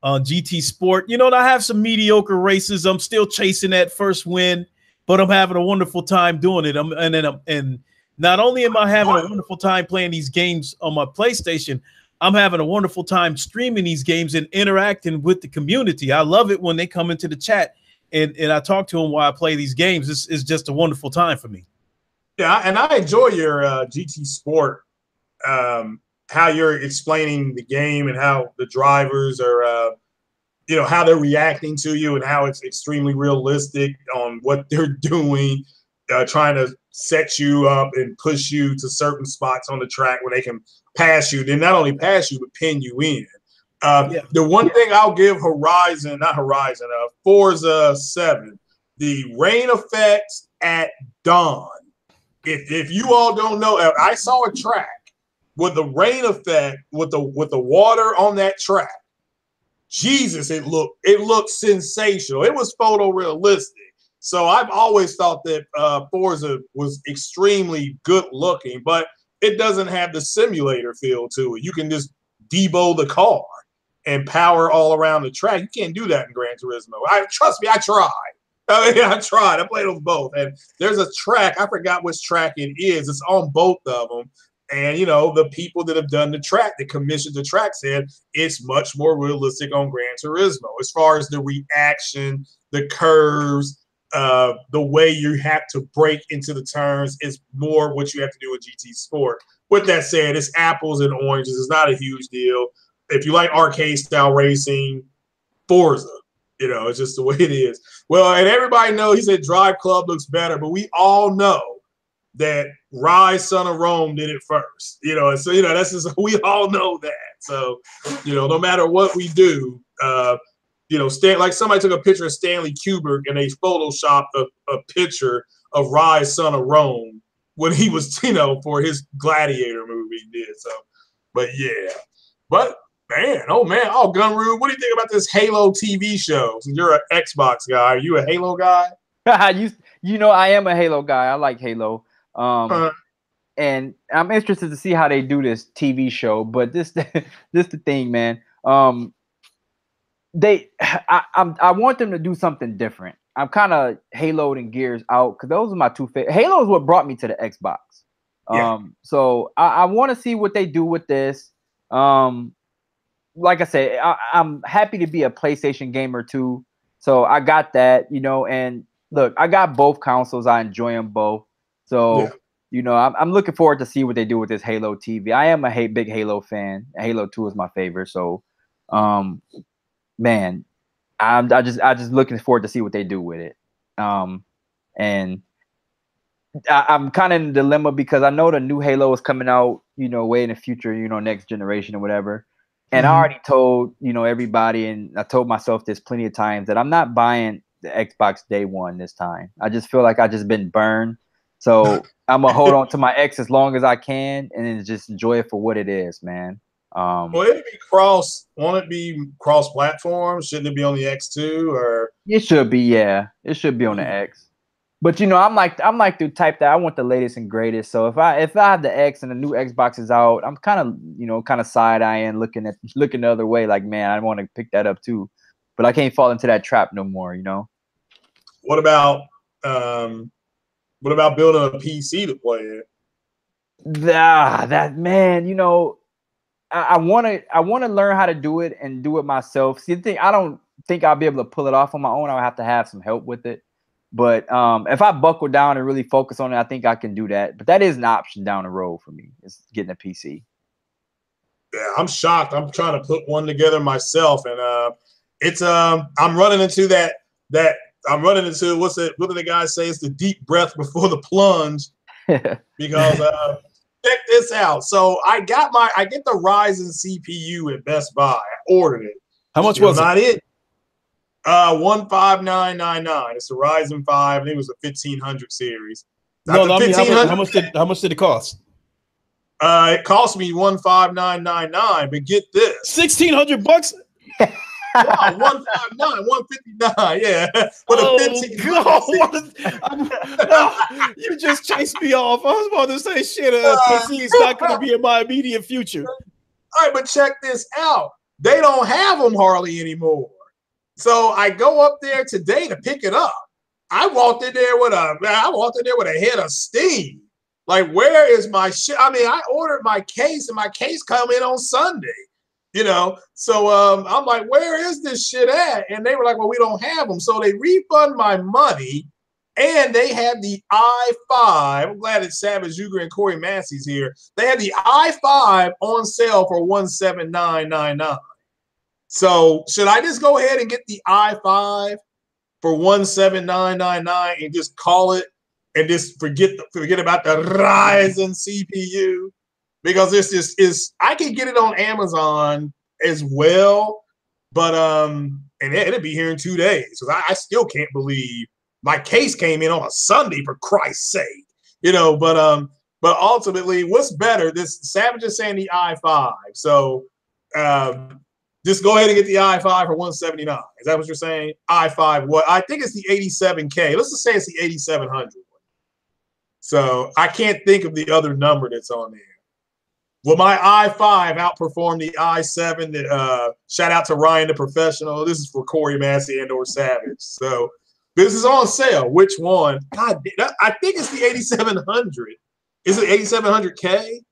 GT Sport. I have some mediocre races. I'm still chasing that first win, but I'm having a wonderful time doing it. And not only am I having a wonderful time playing these games on my PlayStation, I'm having a wonderful time streaming these games and interacting with the community. I love it when they come into the chat and I talk to them while I play these games. It's just a wonderful time for me. Yeah, and I enjoy your GT Sport, how you're explaining the game and how the drivers are, how they're reacting to you and how it's extremely realistic on what they're doing, trying to set you up and push you to certain spots on the track where they can pass you. Then not only pass you, but pin you in. The one thing I'll give Forza 7, the rain effects at dawn. If you all don't know, I saw a track with the rain effect with the water on that track. Jesus, it looked sensational. It was photorealistic. So I've always thought that Forza was extremely good looking, but it doesn't have the simulator feel to it. You can just debo the car and power all around the track. You can't do that in Gran Turismo. Trust me, I tried. I tried. I played on both. And there's a track, I forgot which track it is. It's on both of them. And, the people that have done the track, that commissioned the track, said it's much more realistic on Gran Turismo as far as the reaction, the curves, the way you have to break into the turns is more what you have to do with GT Sport. With that said, it's apples and oranges. It's not a huge deal. If you like arcade style racing, Forza, it's just the way it is. Well, and everybody knows, he said Drive Club looks better, but we all know that Rise Son of Rome did it first. So that's just, we all know that. So, no matter what we do, like somebody took a picture of Stanley Kubrick and they photoshopped a picture of Rise, Son of Rome when he was, for his Gladiator movie he did. So, but yeah. But man, Gunru, what do you think about this Halo TV show? Since you're an Xbox guy, are you a Halo guy? I am a Halo guy. I like Halo. And I'm interested to see how they do this TV show. But this the thing, man. I want them to do something different. I'm kind of Halo'd and Gears out because those are my two favorite. Halo is what brought me to the Xbox. So I want to see what they do with this. Like I said, I'm happy to be a PlayStation gamer too. So I got that, and look, I got both consoles. I enjoy them both. So, I'm looking forward to see what they do with this Halo TV. I am a big Halo fan. Halo 2 is my favorite. So, man, I just looking forward to see what they do with it. And I'm kind of in a dilemma because I know the new Halo is coming out, way in the future, next generation or whatever. And I already told, everybody, and I told myself this plenty of times that I'm not buying the Xbox day one this time. I just feel like I just been burned. So I'm gonna hold on to my X as long as I can and then just enjoy it for what it is, man. Well, it'd be won't it be cross platform? Shouldn't it be on the X too? Or it should be, yeah. It should be on the X. But I'm like the type that I want the latest and greatest. So if I have the X and the new Xbox is out, I'm kind of side eyeing, looking the other way, like, man, I want to pick that up too. But I can't fall into that trap no more, What about building a PC to play it? That man, I want to learn how to do it and do it myself. See, the thing, I don't think I'll be able to pull it off on my own. I'll have to have some help with it. But if I buckle down and really focus on it, I think I can do that. But that is an option down the road for me, is getting a PC. Yeah, I'm shocked. I'm trying to put one together myself, and it's I'm running into that I'm running into what do the guys say? It's the deep breath before the plunge. Because check this out. So I get the Ryzen CPU at Best Buy. I ordered it. How much was it? 15999. It's the Ryzen 5. I think it was a 1500 series. No, I mean, how much did it cost? It cost me 15999. But get this, $1,600. Wow, 159, 159. Yeah, with a 15. You just chased me off. I was about to say, shit, PC is not going to be in my immediate future. All right, but check this out. They don't have them hardly anymore. So I go up there today to pick it up. I walked in there with a head of steam. Like, where is my shit? I mean, I ordered my case, and my case come in on Sunday. So I'm like, where is this shit at? And they were like, well, we don't have them. So they refund my money, and they had the i5. I'm glad it's Savage Uger and Corey Massey's here. They had the i5 on sale for $179.99. So should I just go ahead and get the i5 for $179.99 and just call it and just forget about the Ryzen CPU? Because I can get it on Amazon as well, but and it'll be here in 2 days. Because I still can't believe my case came in on a Sunday, for Christ's sake. But ultimately, what's better? This Savage is saying the i5. So just go ahead and get the i5 for $179. Is that what you're saying? i5, what? I think it's the 87K. Let's just say it's the 8700 one. So I can't think of the other number that's on there. Will my i5 outperform the i7? That shout out to Ryan the Professional. This is for Corey Massey and or Savage. So this is on sale. Which one? God, I think it's the 8700. Is it 8700K?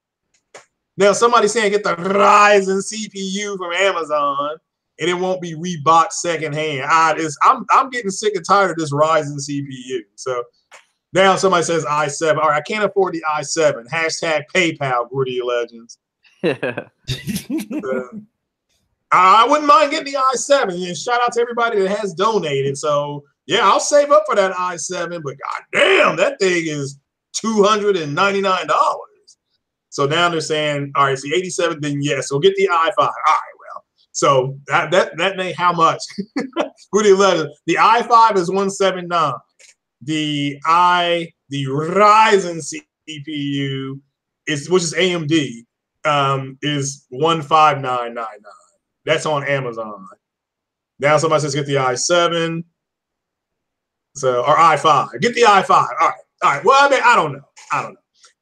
Now somebody's saying get the Ryzen CPU from Amazon, and it won't be rebought secondhand. I'm getting sick and tired of this Ryzen CPU. So now somebody says i7. All right, I can't afford the i7. Hashtag PayPal, Gritty Legends. I wouldn't mind getting the i7. And shout out to everybody that has donated. So yeah, I'll save up for that i7. But goddamn, that thing is $299. So now they're saying, all right, it's the 87. Then yes, so get the i5. All right, well, So that may how much? The i5 is 179. The Ryzen CPU which is AMD, is 15999. That's on Amazon. Now somebody says get the i7. So or i5. Get the i5. All right. Well, I mean, I don't know.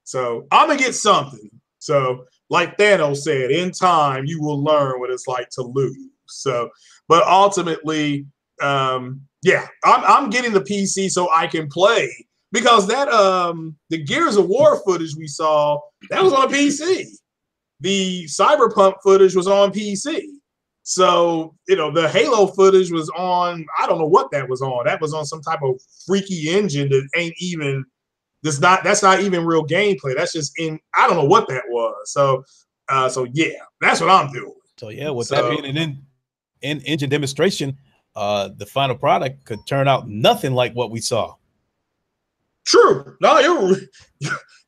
So I'm gonna get something. So like Thanos said, in time you will learn what it's like to lose. So, but ultimately, yeah, I'm getting the PC so I can play, because that the Gears of War footage we saw, that was on a PC. The Cyberpunk footage was on PC. So, the Halo footage was on, I don't know what that was on. That was on some type of freaky engine that ain't even, that's not even real gameplay. That's just I don't know what that was. So yeah, that's what I'm doing. So yeah, with that being an engine demonstration, the final product could turn out nothing like what we saw. True. No,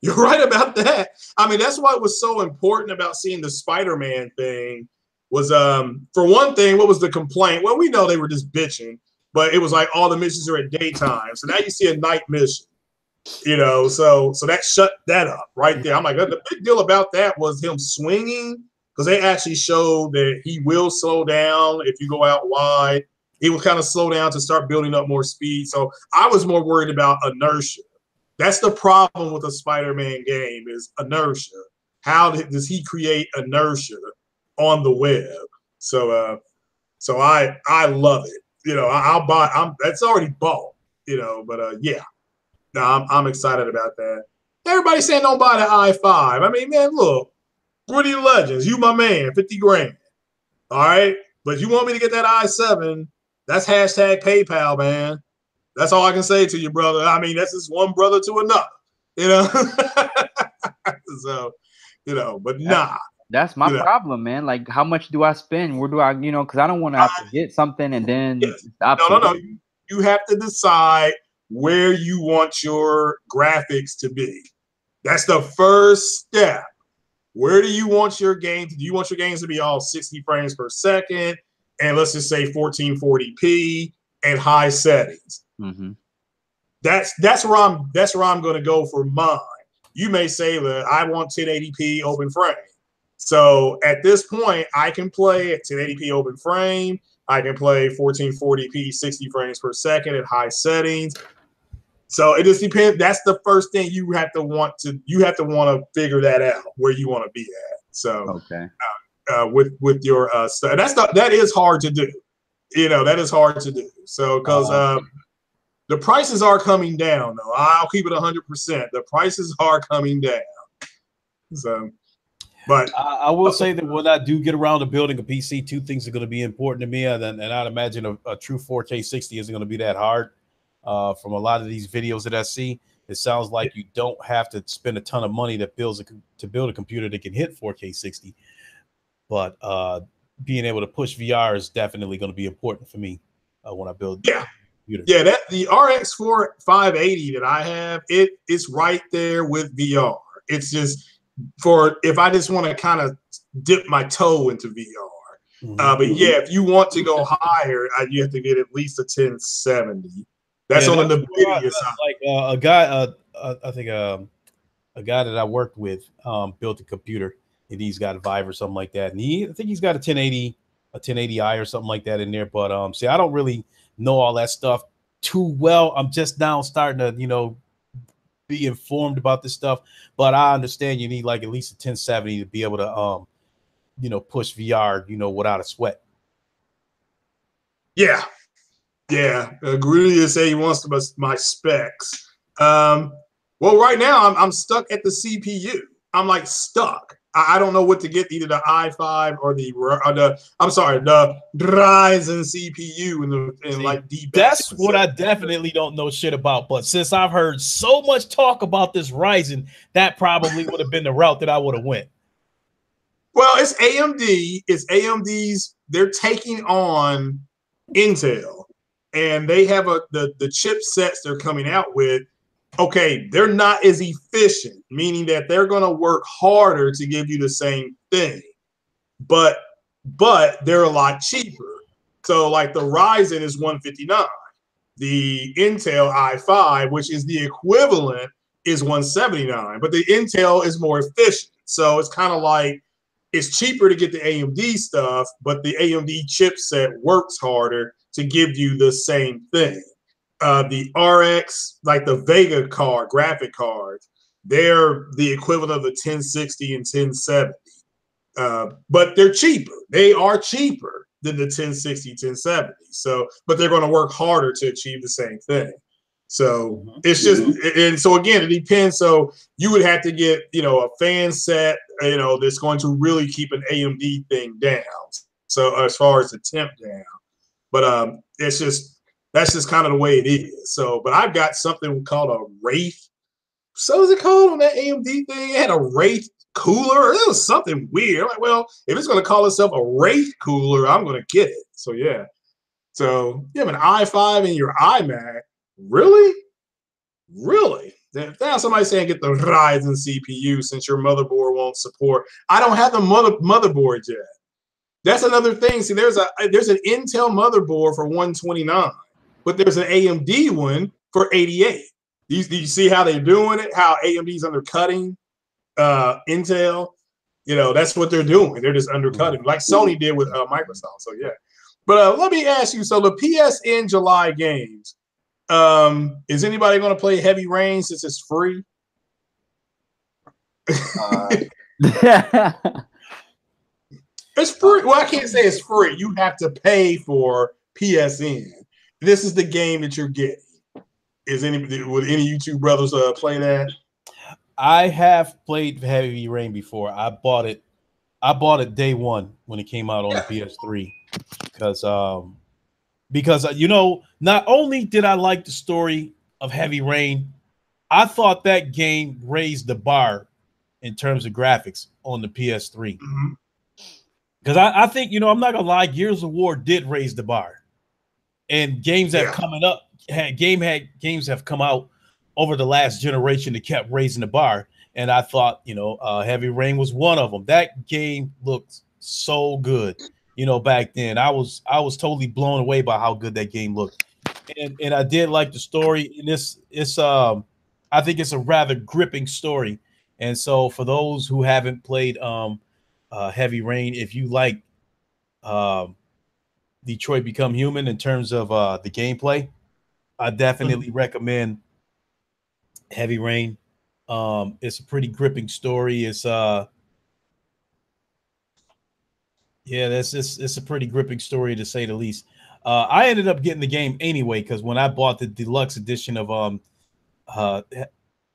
you're right about that. I mean, that's why it was so important about seeing the Spider-Man thing was, for one thing, what was the complaint? Well, we know they were just bitching, but it was like all the missions are at daytime. So now you see a night mission, so that shut that up right there. I'm like, the big deal about that was him swinging, because they actually showed that he will slow down if you go out wide. He will kind of slow down to start building up more speed. So I was more worried about inertia. That's the problem with a Spider-Man game, is inertia. How does he create inertia on the web? So I love it. I'll buy. That's already bought. But yeah, no, I'm excited about that. Everybody's saying don't buy the i5. I mean, man, look, Gritty Legends, you my man, 50 grand. All right, but you want me to get that i7? That's hashtag PayPal, man. That's all I can say to you, brother. I mean, that's just one brother to another, So, but nah. That's my problem, man. Like, how much do I spend? Where do I, because I don't want to have to get something and then No. You have to decide where you want your graphics to be. That's the first step. Where do you want your game? Do you want your games to be all 60 frames per second? And let's just say 1440p and high settings. Mm-hmm. That's where I'm going to go for mine. You may say that I want 1080p open frame. So at this point, I can play at 1080p open frame. I can play 1440p 60 frames per second at high settings. So it just depends. That's the first thing you have to want to figure that out, where you want to be at. So okay. With your stuff, that is hard to do. That is hard to do. So because the prices are coming down, though. I'll keep it 100%. The prices are coming down. So, but I will say that when I do get around to building a PC, two things are going to be important to me, and I'd imagine a true 4K 60 isn't going to be that hard. From a lot of these videos that I see, it sounds like you don't have to spend a ton of money to build a computer that can hit 4K 60. But being able to push VR is definitely going to be important for me when I build. Computer. Yeah, the RX 580 that I have, it's right there with VR. It's just for if I just want to kind of dip my toe into VR. Mm-hmm. But yeah, if you want to go higher, you have to get at least a 1070. That's on the NVIDIA side. Like a guy, I think a guy that I worked with built a computer, and he's got a Vive or something like that, and I think he's got a 1080i or something like that in there. But see, I don't really know all that stuff too well. I'm just now starting to be informed about this stuff. But I understand you need like at least a 1070 to be able to push VR without a sweat. Yeah. Agree to say he wants my specs. Well, right now I'm stuck at the CPU. I'm like stuck. I don't know what to get, either the i5 or the Ryzen CPU and like the. That's what I definitely don't know shit about. But since I've heard so much talk about this Ryzen, that probably would have been the route that I would have went. Well, it's AMD. It's AMD's. They're taking on Intel, and they have the chipsets they're coming out with. Okay, they're not as efficient, meaning that they're going to work harder to give you the same thing. But but they're a lot cheaper. So like the Ryzen is 159. The Intel i5, which is the equivalent, is 179, but the Intel is more efficient. So it's kind of like it's cheaper to get the AMD stuff, but the AMD chipset works harder to give you the same thing. The RX, like the Vega card, graphic cards, they're the equivalent of the 1060 and 1070. But they're cheaper. They are cheaper than the 1060, 1070. So, but they're going to work harder to achieve the same thing. So it's just, and so again, it depends. So you would have to get, a fan set, that's going to really keep an AMD thing down. So as far as the temp down, but that's just kind of the way it is. So, but I've got something called a Wraith. So is it called on that AMD thing? It had a Wraith cooler. It was something weird. I'm like, well, if it's going to call itself a Wraith cooler, I'm going to get it. So yeah. So you have an i5 in your iMac. Really? Now somebody's saying get the Ryzen CPU since your motherboard won't support. I don't have the motherboard yet. That's another thing. See, there's an Intel motherboard for 129, but there's an AMD one for 88. Do you see how they're doing it? How AMD's undercutting Intel? That's what they're doing. They're just undercutting, like Sony did with Microsoft. So yeah. But let me ask you. So the PSN July games. Is anybody going to play Heavy Rain since it's free? It's free. Well, I can't say it's free. You have to pay for PSN. This is the game that you're getting. Would any YouTube brothers play that? I have played Heavy Rain before. I bought it day one when it came out on the PS3 because not only did I like the story of Heavy Rain, I thought that game raised the bar in terms of graphics on the PS3. Because I think, I'm not gonna lie, Gears of War did raise the bar, and games that games have come out over the last generation that kept raising the bar, and I thought, Heavy Rain was one of them. That game looked so good. Back then I was totally blown away by how good that game looked, and I did like the story. And I think it's a rather gripping story. And so for those who haven't played Heavy Rain, if you like Detroit Become Human in terms of the gameplay, I definitely recommend Heavy Rain. It's a pretty gripping story. It's it's a pretty gripping story to say the least. I ended up getting the game anyway because when I bought the deluxe edition of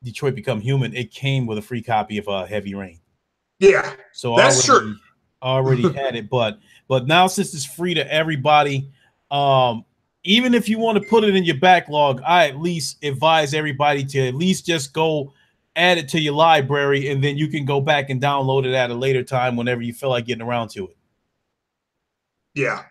Detroit Become Human, it came with a free copy of Heavy Rain. Yeah, so that's true. Already had it, but now since it's free to everybody, even if you want to put it in your backlog, I at least advise everybody to at least just go add it to your library, and then you can go back and download it at a later time whenever you feel like getting around to it. Yeah,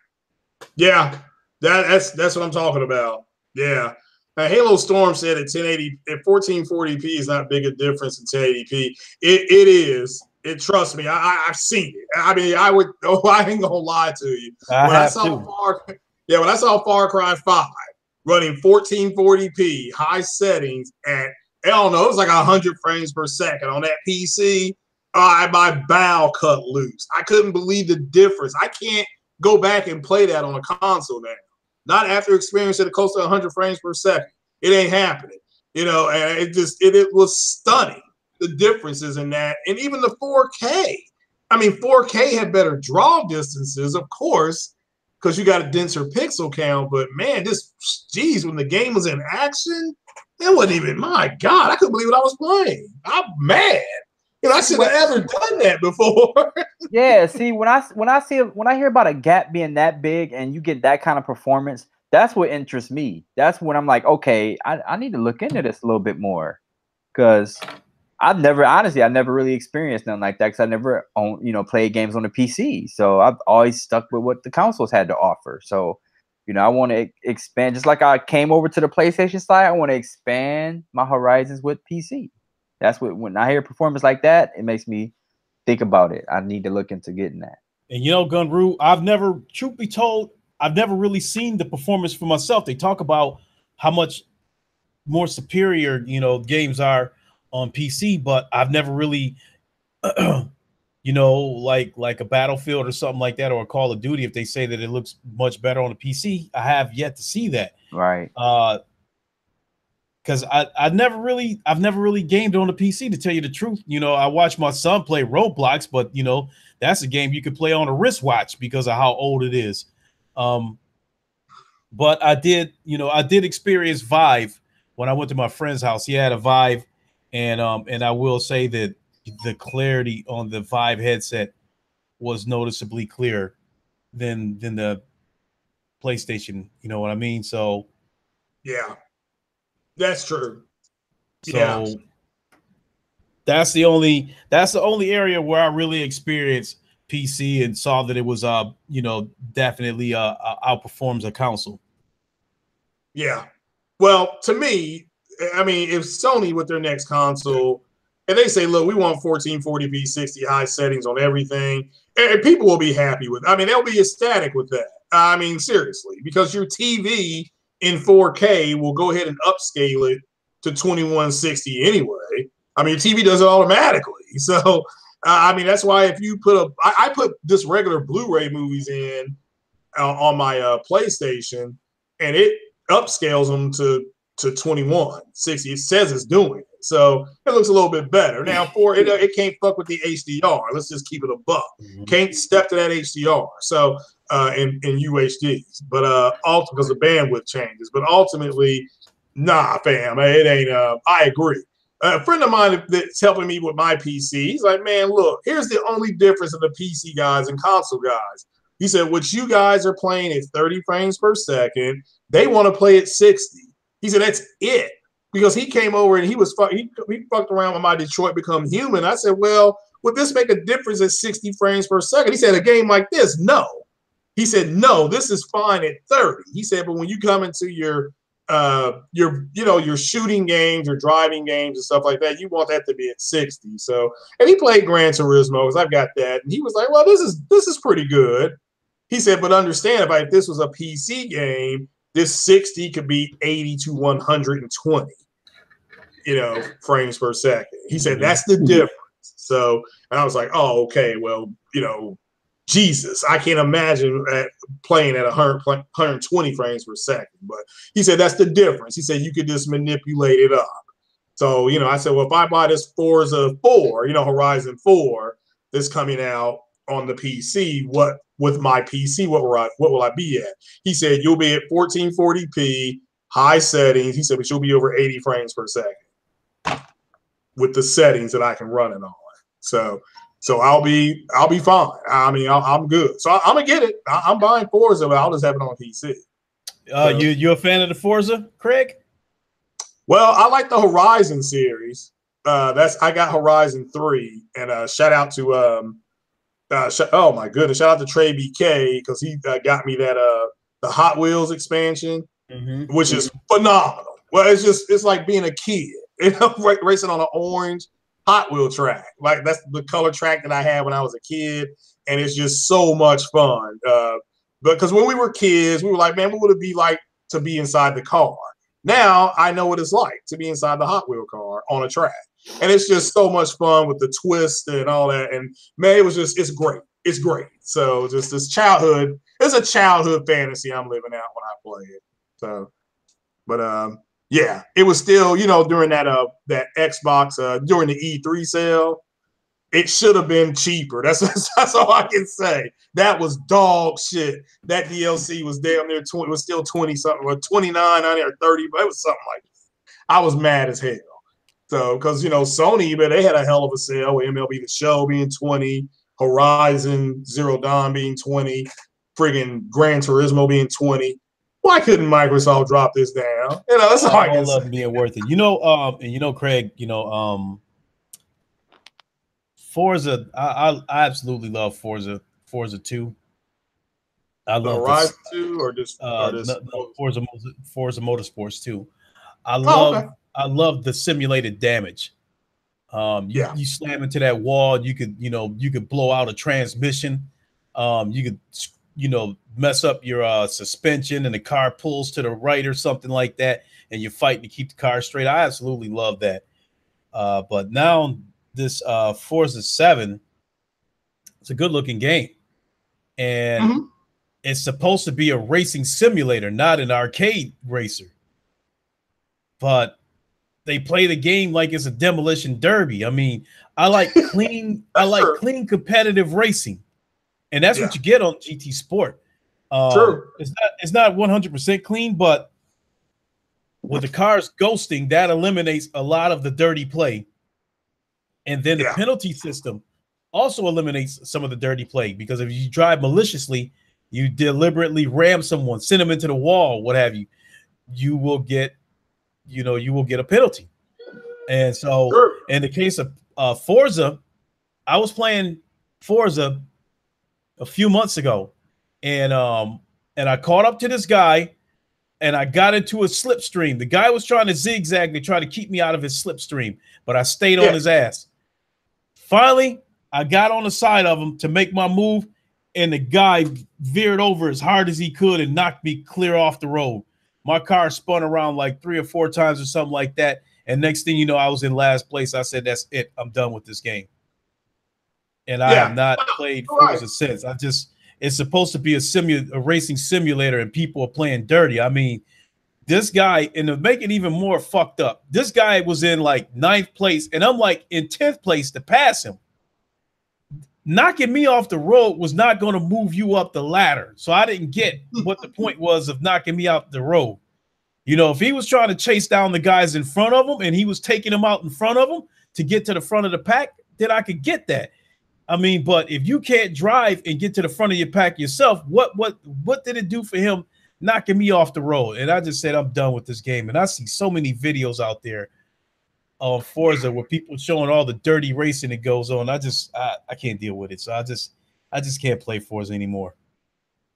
that's what I'm talking about. Yeah. Now, Halo Storm said at 1080 at 1440p is not big a difference in 1080p. It is. Trust me, I've seen it. I mean, I ain't gonna lie to you. When I saw Far Cry 5 running 1440p high settings at, I don't know, it was like 100 frames per second on that PC. My bowel cut loose. I couldn't believe the difference. I can't go back and play that on a console now. Not after experiencing it close to 100 frames per second. It ain't happening. And it was stunning, the differences in that. And even the 4K. I mean, 4K had better draw distances, of course, because you got a denser pixel count. But man, when the game was in action, it wasn't even, my God, I couldn't believe what I was playing. I'm mad. I should have ever done that before. Yeah, see, when I hear about a gap being that big and you get that kind of performance, that's what interests me. That's when I'm like, okay, I need to look into this a little bit more, because I never really experienced nothing like that, because I never played games on the PC. So I've always stuck with what the consoles had to offer. So, I want to expand, just like I came over to the PlayStation side. I want to expand my horizons with PC. That's when I hear performance like that, it makes me think about it. I need to look into getting that. And you know, Gunru, I've never, truth be told, I've never really seen the performance for myself. They talk about how much more superior, you know, games are on PC, but I've never really, you know, like a Battlefield or something like that, or a Call of Duty. If they say that it looks much better on a PC, I have yet to see that. Right. Because I've never really gamed on the PC, to tell you the truth. You know, I watched my son play Roblox, but you know, that's a game you could play on a wristwatch because of how old it is. But I did experience Vive when I went to my friend's house. He had a Vive, and I will say that the clarity on the Vive headset was noticeably clearer than the PlayStation. You know what I mean? So yeah, that's true. So Yeah. that's the only area where I really experienced PC and saw that it was you know, definitely outperforms a console. Yeah. Well, to me, I mean, if Sony with their next console, and they say, look, we want 1440p 60 high settings on everything, and people will be happy with it. I mean, they'll be ecstatic with that. I mean, seriously, because your TV in 4K will go ahead and upscale it to 2160 anyway. I mean, your TV does it automatically. So, I mean, that's why if you put I put this regular Blu-ray movies in on my PlayStation, and it upscales them to 2160. It says it's doing it, so it looks a little bit better. Now, for it, it can't fuck with the HDR. Let's just keep it a buck. Can't step to that HDR. So in UHDs, but also because the bandwidth changes. But ultimately, nah, fam, it ain't. I agree. A friend of mine that's helping me with my PC, he's like, man, look, here's the only difference in the PC guys and console guys. He said, what you guys are playing at 30 frames per second, they want to play at 60. He said, that's it. Because he came over and he fucked around with my Detroit Become Human. I said, well, would this make a difference at 60 frames per second? He said, a game like this, no. He said, no, this is fine at 30. He said, but when you come into your shooting games, your driving games and stuff like that, you want that to be at 60. So, and he played Gran Turismo, because I've got that. And he was like, well, this is pretty good. He said, but understand, if this was a PC game, this 60 could be 80 to 120, frames per second. He said, that's the difference. So, and I was like, oh, okay, well, Jesus, I can't imagine playing at 120 frames per second. But he said, that's the difference. He said, you could just manipulate it up. So, I said, well, if I buy this Forza 4, Horizon 4, that's coming out on the PC, with my PC, what will I be at? He said, you'll be at 1440p, high settings. He said, but you'll be over 80 frames per second with the settings that I can run it on. So I'll be fine. I mean, I'm good. So I'm gonna get it. I'm buying Forza, but I'll just have it on PC. You a fan of the Forza, Craig? Well, I like the Horizon series. I got Horizon 3, and shout out to oh my goodness, shout out to Trey BK, because he got me that the Hot Wheels expansion, which is phenomenal. Well, it's like being a kid, racing on an orange Hot Wheel track. Like, that's the color track that I had when I was a kid, and it's just so much fun. Because when we were kids, we were like, man, what would it be like to be inside the car? Now I know what it's like to be inside the Hot Wheel car on a track. And it's just so much fun with the twist and all that. And man, it's great. It's great. So just this childhood, it's a childhood fantasy I'm living out when I play it. So, but yeah, it was still, during that Xbox, during the E3 sale, it should have been cheaper. That's all I can say. That was dog shit. That DLC was damn near 20, it was still 20 something, or 29 on there, 30, but it was something like that. I was mad as hell. So, because, Sony, but they had a hell of a sale with MLB The Show being 20, Horizon Zero Dawn being 20, friggin' Gran Turismo being 20. Why couldn't Microsoft drop this down? That's all I can say. Being worth it. Craig, Forza, I absolutely love Forza 2. I love Horizon 2 or just Forza Motorsports 2. I love the simulated damage. You slam into that wall, you could blow out a transmission. You could, mess up your suspension and the car pulls to the right or something like that, and you're fighting to keep the car straight. I absolutely love that. But now this Forza 7, it's a good looking game, and it's supposed to be a racing simulator, not an arcade racer. But they play the game like it's a demolition derby. I mean, I like clean, clean competitive racing, and that's what you get on GT Sport. It's not 100% clean, but with the cars ghosting, that eliminates a lot of the dirty play. And then the penalty system also eliminates some of the dirty play, because if you drive maliciously, you deliberately ram someone, send them into the wall, what have you, you will get a penalty. And so in the case of Forza, I was playing Forza a few months ago, and I caught up to this guy, and I got into a slipstream. The guy was trying to zigzag to try to keep me out of his slipstream, but I stayed on his ass. Finally, I got on the side of him to make my move, and the guy veered over as hard as he could and knocked me clear off the road. My car spun around like 3 or 4 times or something like that, and next thing you know, I was in last place. I said, that's it. I'm done with this game. And I have not played Forza since. It's supposed to be a racing simulator, and people are playing dirty. I mean, this guy, and to make it even more fucked up, this guy was in like 9th place, and I'm like in 10th place to pass him. Knocking me off the road was not going to move you up the ladder. So I didn't get what the point was of knocking me out the road. If he was trying to chase down the guys in front of him and he was taking them out in front of him to get to the front of the pack, then I could get that. I mean, but if you can't drive and get to the front of your pack yourself, what did it do for him knocking me off the road? And I just said, I'm done with this game. And I see so many videos out there on Forza where people showing all the dirty racing that goes on. I can't deal with it. So I just can't play Forza anymore.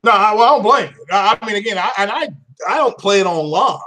No, I don't blame you. I mean, again, I don't play it online.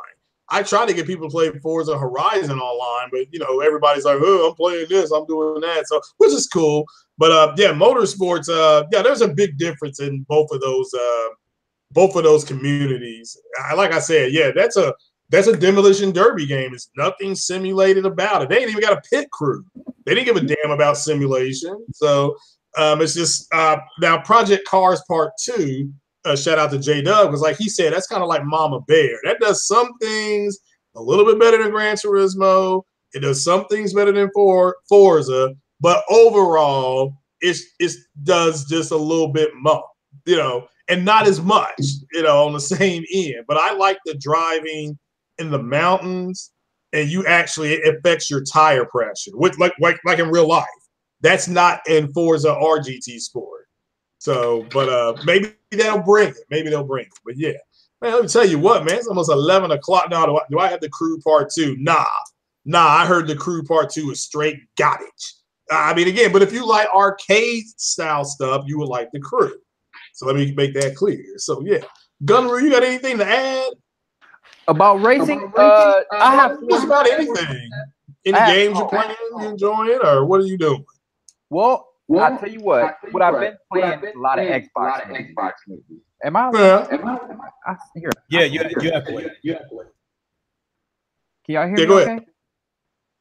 I try to get people to play Forza Horizon online, but everybody's like, oh, I'm playing this, I'm doing that. So, which is cool. But motorsports, there's a big difference in both of those communities. Like I said, that's a demolition derby game. It's nothing simulated about it. They ain't even got a pit crew. They didn't give a damn about simulation. So it's just now Project Cars Part 2. Shout out to J-Dub, because like he said, that's kind of like Mama Bear. That does some things a little bit better than Gran Turismo. It does some things better than Forza, but overall, it does just a little bit more, and not as much, on the same end. But I like the driving in the mountains, and it affects your tire pressure, which like in real life. That's not in Forza or GT Sport. So, but maybe they'll bring it. But yeah, man, let me tell you what, man, it's almost 11 o'clock now. Do I have the Crew Part 2? Nah, I heard the Crew Part 2 is straight garbage. I mean, again, but if you like arcade style stuff, you would like the Crew. So let me make that clear. So yeah, Gunru, you got anything to add about racing? I have just about anything. Any games you're playing, you enjoying, or what are you doing? Well, I'll tell you what I've been playing a lot of Xbox movies. Am I? Yeah, you have to. Can y'all hear me? Go okay? ahead.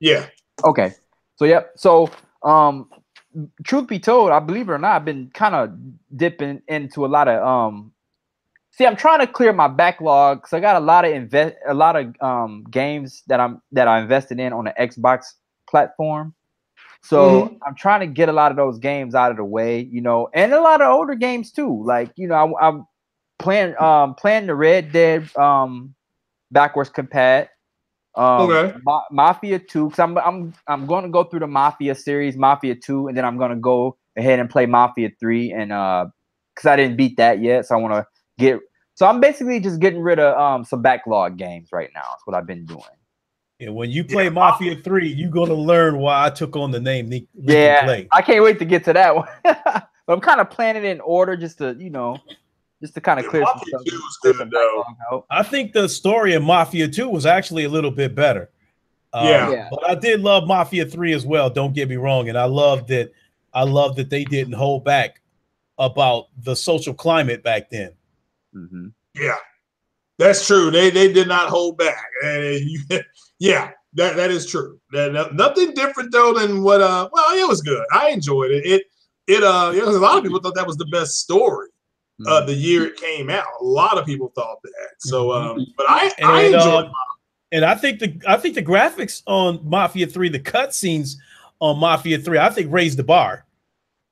Yeah. Okay. So yep. So truth be told, I believe it or not, I've been kind of dipping into a lot of See, I'm trying to clear my backlog because I got a lot of games that I invested in on the Xbox platform. So I'm trying to get a lot of those games out of the way, and a lot of older games too. Like, I'm playing the Red Dead backwards compat. Mafia 2, because I'm going to go through the Mafia series, Mafia 2, and then I'm going to go ahead and play Mafia 3, and because I didn't beat that yet, so I want to get. So I'm basically just getting rid of some backlog games right now. That's what I've been doing. Yeah, when you play Mafia 3, you're gonna learn why I took on the name Nick Clay. I can't wait to get to that one. But I'm kind of planning it in order just to kind of clear some stuff. Good, though. I think the story in Mafia 2 was actually a little bit better. But I did love Mafia 3 as well. Don't get me wrong, and I love that they didn't hold back about the social climate back then. Mm-hmm. Yeah, that's true. They did not hold back. Yeah, that is true. Nothing different though than what. Well, it was good. I enjoyed it. It a lot of people thought that was the best story of the year it came out. A lot of people thought that. So, but I enjoyed it. And I think the graphics on Mafia 3, the cutscenes on Mafia 3, I think raised the bar.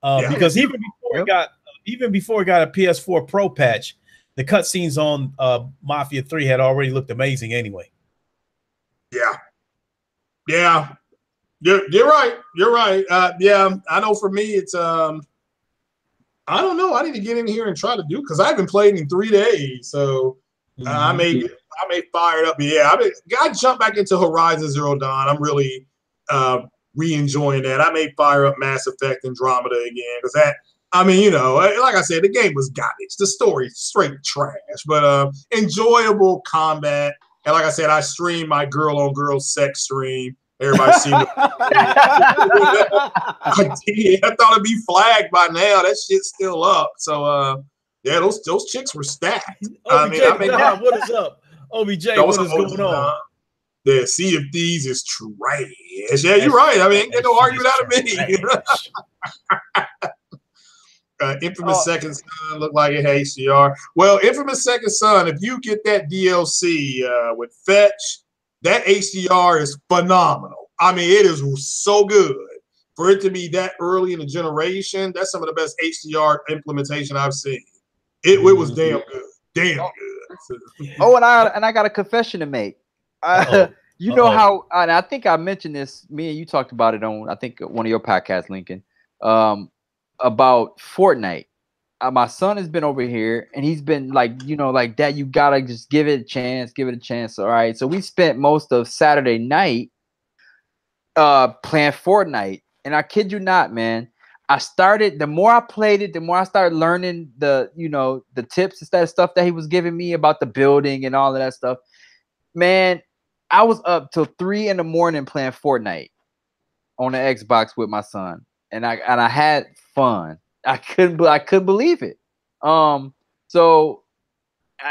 Because even before it got a PS4 Pro patch, the cutscenes on Mafia 3 had already looked amazing anyway. Yeah. You're right. You're right. Yeah, I know for me it's I don't know. I need to get in here and try to do because I haven't played in 3 days. So I may fire it up. Yeah, I jump back into Horizon Zero Dawn. I'm really re-enjoying that. I may fire up Mass Effect Andromeda again because that. I mean, you know, like I said, the game was garbage. The story straight trash, but enjoyable combat. And like I said, I streamed my girl-on-girl sex stream. Everybody seen it. I thought it'd be flagged by now. That shit's still up. So yeah, those chicks were stacked. OBJ, what is up? OBJ, what is going on? The Sea of Thieves is trash. Yeah, you're right. I mean, ain't get no argument out of me. Infamous Second Son looked like it had HDR. Well, Infamous Second Son, if you get that DLC with Fetch, that HDR is phenomenal. I mean, it is so good. For it to be that early in the generation, that's some of the best HDR implementation I've seen. It was damn good. Damn good. Oh, and I got a confession to make. You know how, and I think I mentioned this, me and you talked about it on, I think, one of your podcasts, Lincoln, about Fortnite. My son has been over here and he's been like, you know, like, Dad, you gotta just give it a chance. All right. So we spent most of Saturday night playing Fortnite. And I kid you not, man. The more I played it, the more I started learning the tips and that stuff that he was giving me about the building and all of that stuff. Man, I was up till 3 in the morning playing Fortnite on the Xbox with my son. And I had fun. I couldn't believe it. So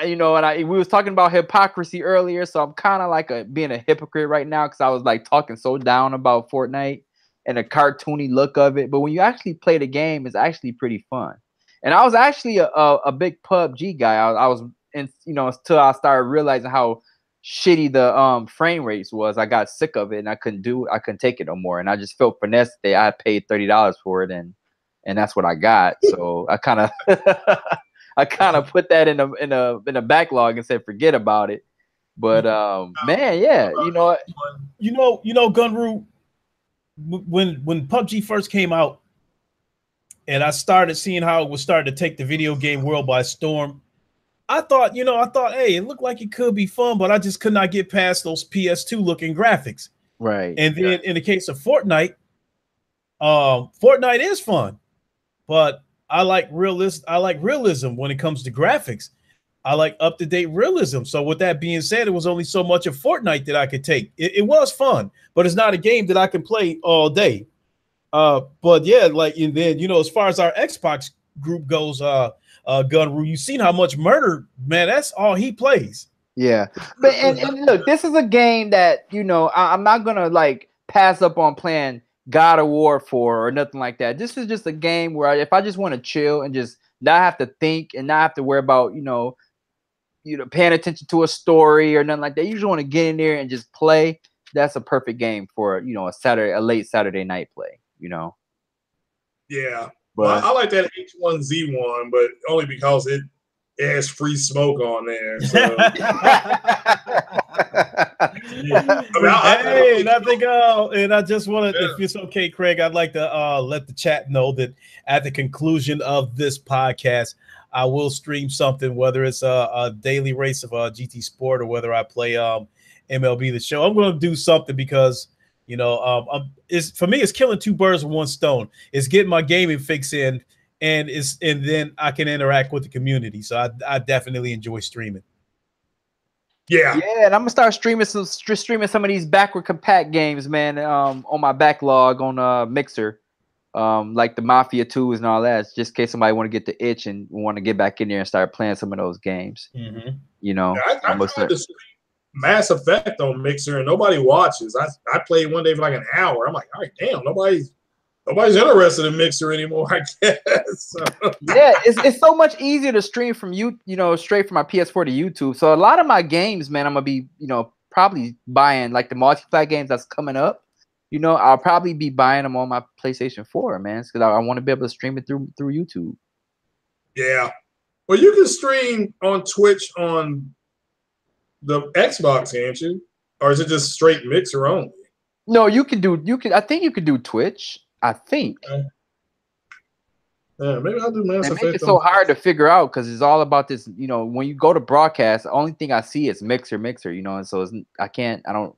we was talking about hypocrisy earlier, so I'm kind of like being a hypocrite right now because I was like talking so down about Fortnite and the cartoony look of it. But when you actually play the game, it's actually pretty fun. And I was actually a big PUBG guy. I was until I started realizing how shitty the frame rates was. I got sick of it and I couldn't take it no more. And I just felt finessed that I paid $30 for it and that's what I got. So I kind of put that in a backlog and said forget about it. But man, yeah, Gunru, when PUBG first came out and I started seeing how it was starting to take the video game world by storm, I thought, hey, it looked like it could be fun, but I just could not get past those PS2 looking graphics. Right. And then in the case of Fortnite, Fortnite is fun, but I like realism when it comes to graphics. I like up-to-date realism. So with that being said, it was only so much of Fortnite that I could take. It was fun, but it's not a game that I can play all day. But yeah, and then, as far as our Xbox group goes, Gunru, you've seen how much murder, man, that's all he plays. Yeah. But and look, this is a game that, I'm not gonna like pass up on playing God of War 4 or nothing like that. This is just a game where if I just want to chill and just not have to think and not have to worry about, paying attention to a story or nothing like that. You just want to get in there and just play. That's a perfect game for, a late Saturday night play, Yeah. But I like that H1Z1, but only because it has free smoke on there. So. And I just want to, if it's okay, Craig, I'd like to let the chat know that at the conclusion of this podcast, I will stream something, whether it's a daily race of GT Sport or whether I play MLB The Show. I'm going to do something because for me, it's killing two birds with one stone. It's getting my gaming fix in, and then I can interact with the community. So I definitely enjoy streaming. Yeah, and I'm gonna start streaming some of these backward compact games, man. On my backlog on Mixer. like the Mafia 2s and all that, just in case somebody want to get the itch and want to get back in there and start playing some of those games. You know, I tried to stream Mass Effect on Mixer and nobody watches. I played one day for like an hour. I'm like, all right, damn, nobody's interested in Mixer anymore, I guess. Yeah, it's so much easier to stream from straight from my PS4 to YouTube. So a lot of my games, man, I'm gonna be, probably buying like the multiplayer games that's coming up. I'll probably be buying them on my PlayStation 4, man, because I want to be able to stream it through YouTube. Yeah. Well, you can stream on Twitch on the Xbox, can't you? Or is it just straight Mixer only? No, I think you could do Twitch. I think. Okay. Yeah, maybe I'll do Mass Effect. Make it so hard to figure out because it's all about this. When you go to broadcast, the only thing I see is Mixer. And so I don't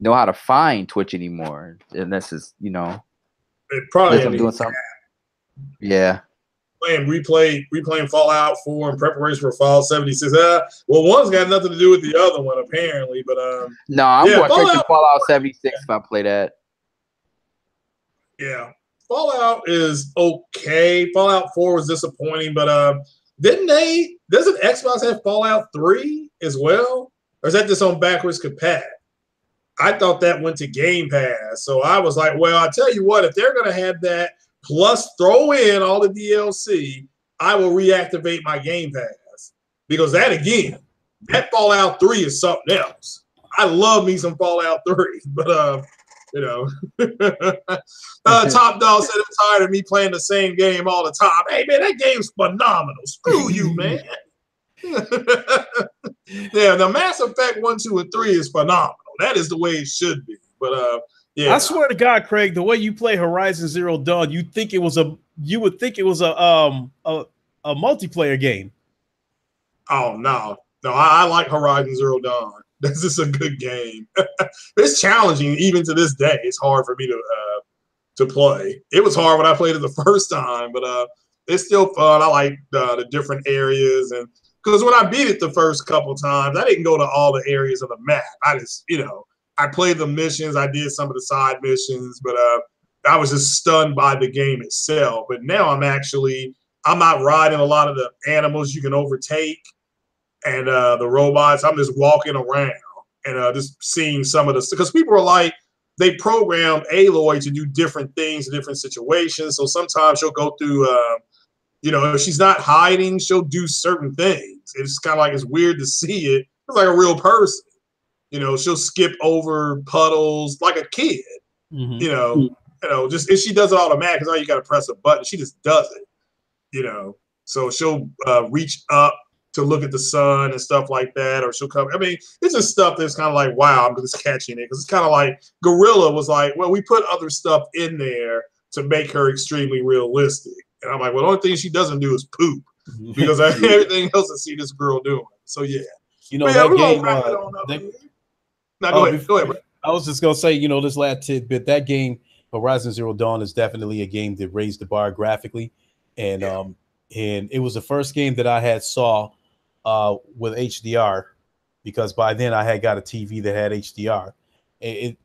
know how to find Twitch anymore unless it's It probably I'm doing something. Yeah. Replaying Fallout 4 in preparation for Fallout 76. Well, one's got nothing to do with the other one apparently, but no, I'm going straight to Fallout 76 if I play that. Yeah, Fallout is okay. Fallout 4 was disappointing, but doesn't Xbox have Fallout 3 as well? Or is that just on backwards compat? I thought that went to Game Pass. So I was like, well, I'll tell you what, if they're going to have that plus throw in all the DLC, I will reactivate my Game Pass. Because that Fallout 3 is something else. I love me some Fallout 3, but Top Dog said I'm tired of me playing the same game all the time. Hey man, that game's phenomenal. Screw you, man. Yeah, the Mass Effect 1, 2, and 3 is phenomenal. That is the way it should be. But yeah, I swear to God, Craig, the way you play Horizon Zero Dawn, you would think it was a multiplayer game. Oh no, I like Horizon Zero Dawn. This is a good game. It's challenging even to this day. It's hard for me to play. It was hard when I played it the first time, but it's still fun. I like the different areas, and because when I beat it the first couple times, I didn't go to all the areas of the map. I just, I played the missions. I did some of the side missions, but I was just stunned by the game itself. But now I'm not riding a lot of the animals you can overtake and the robots. I'm just walking around and just seeing some of the, because people are like, they programmed Aloy to do different things in different situations. So sometimes she'll go through, if she's not hiding, she'll do certain things. It's kind of like, it's weird to see it. It's like a real person. She'll skip over puddles like a kid. Just if she does it automatic, because all you got to press a button, she just does it. So she'll reach up to look at the sun and stuff like that, or she'll come. I mean, it's just stuff that's kind of like, wow, I'm just catching it, because it's kind of like Gorilla was like, well, we put other stuff in there to make her extremely realistic. And I'm like, well, the only thing she doesn't do is poop, because everything else I see this girl doing. So yeah, that game. Go ahead, bro. I was just gonna say, this last tidbit, that game, Horizon Zero Dawn, is definitely a game that raised the bar graphically, and it was the first game that I had saw with HDR, because by then I had got a TV that had HDR, and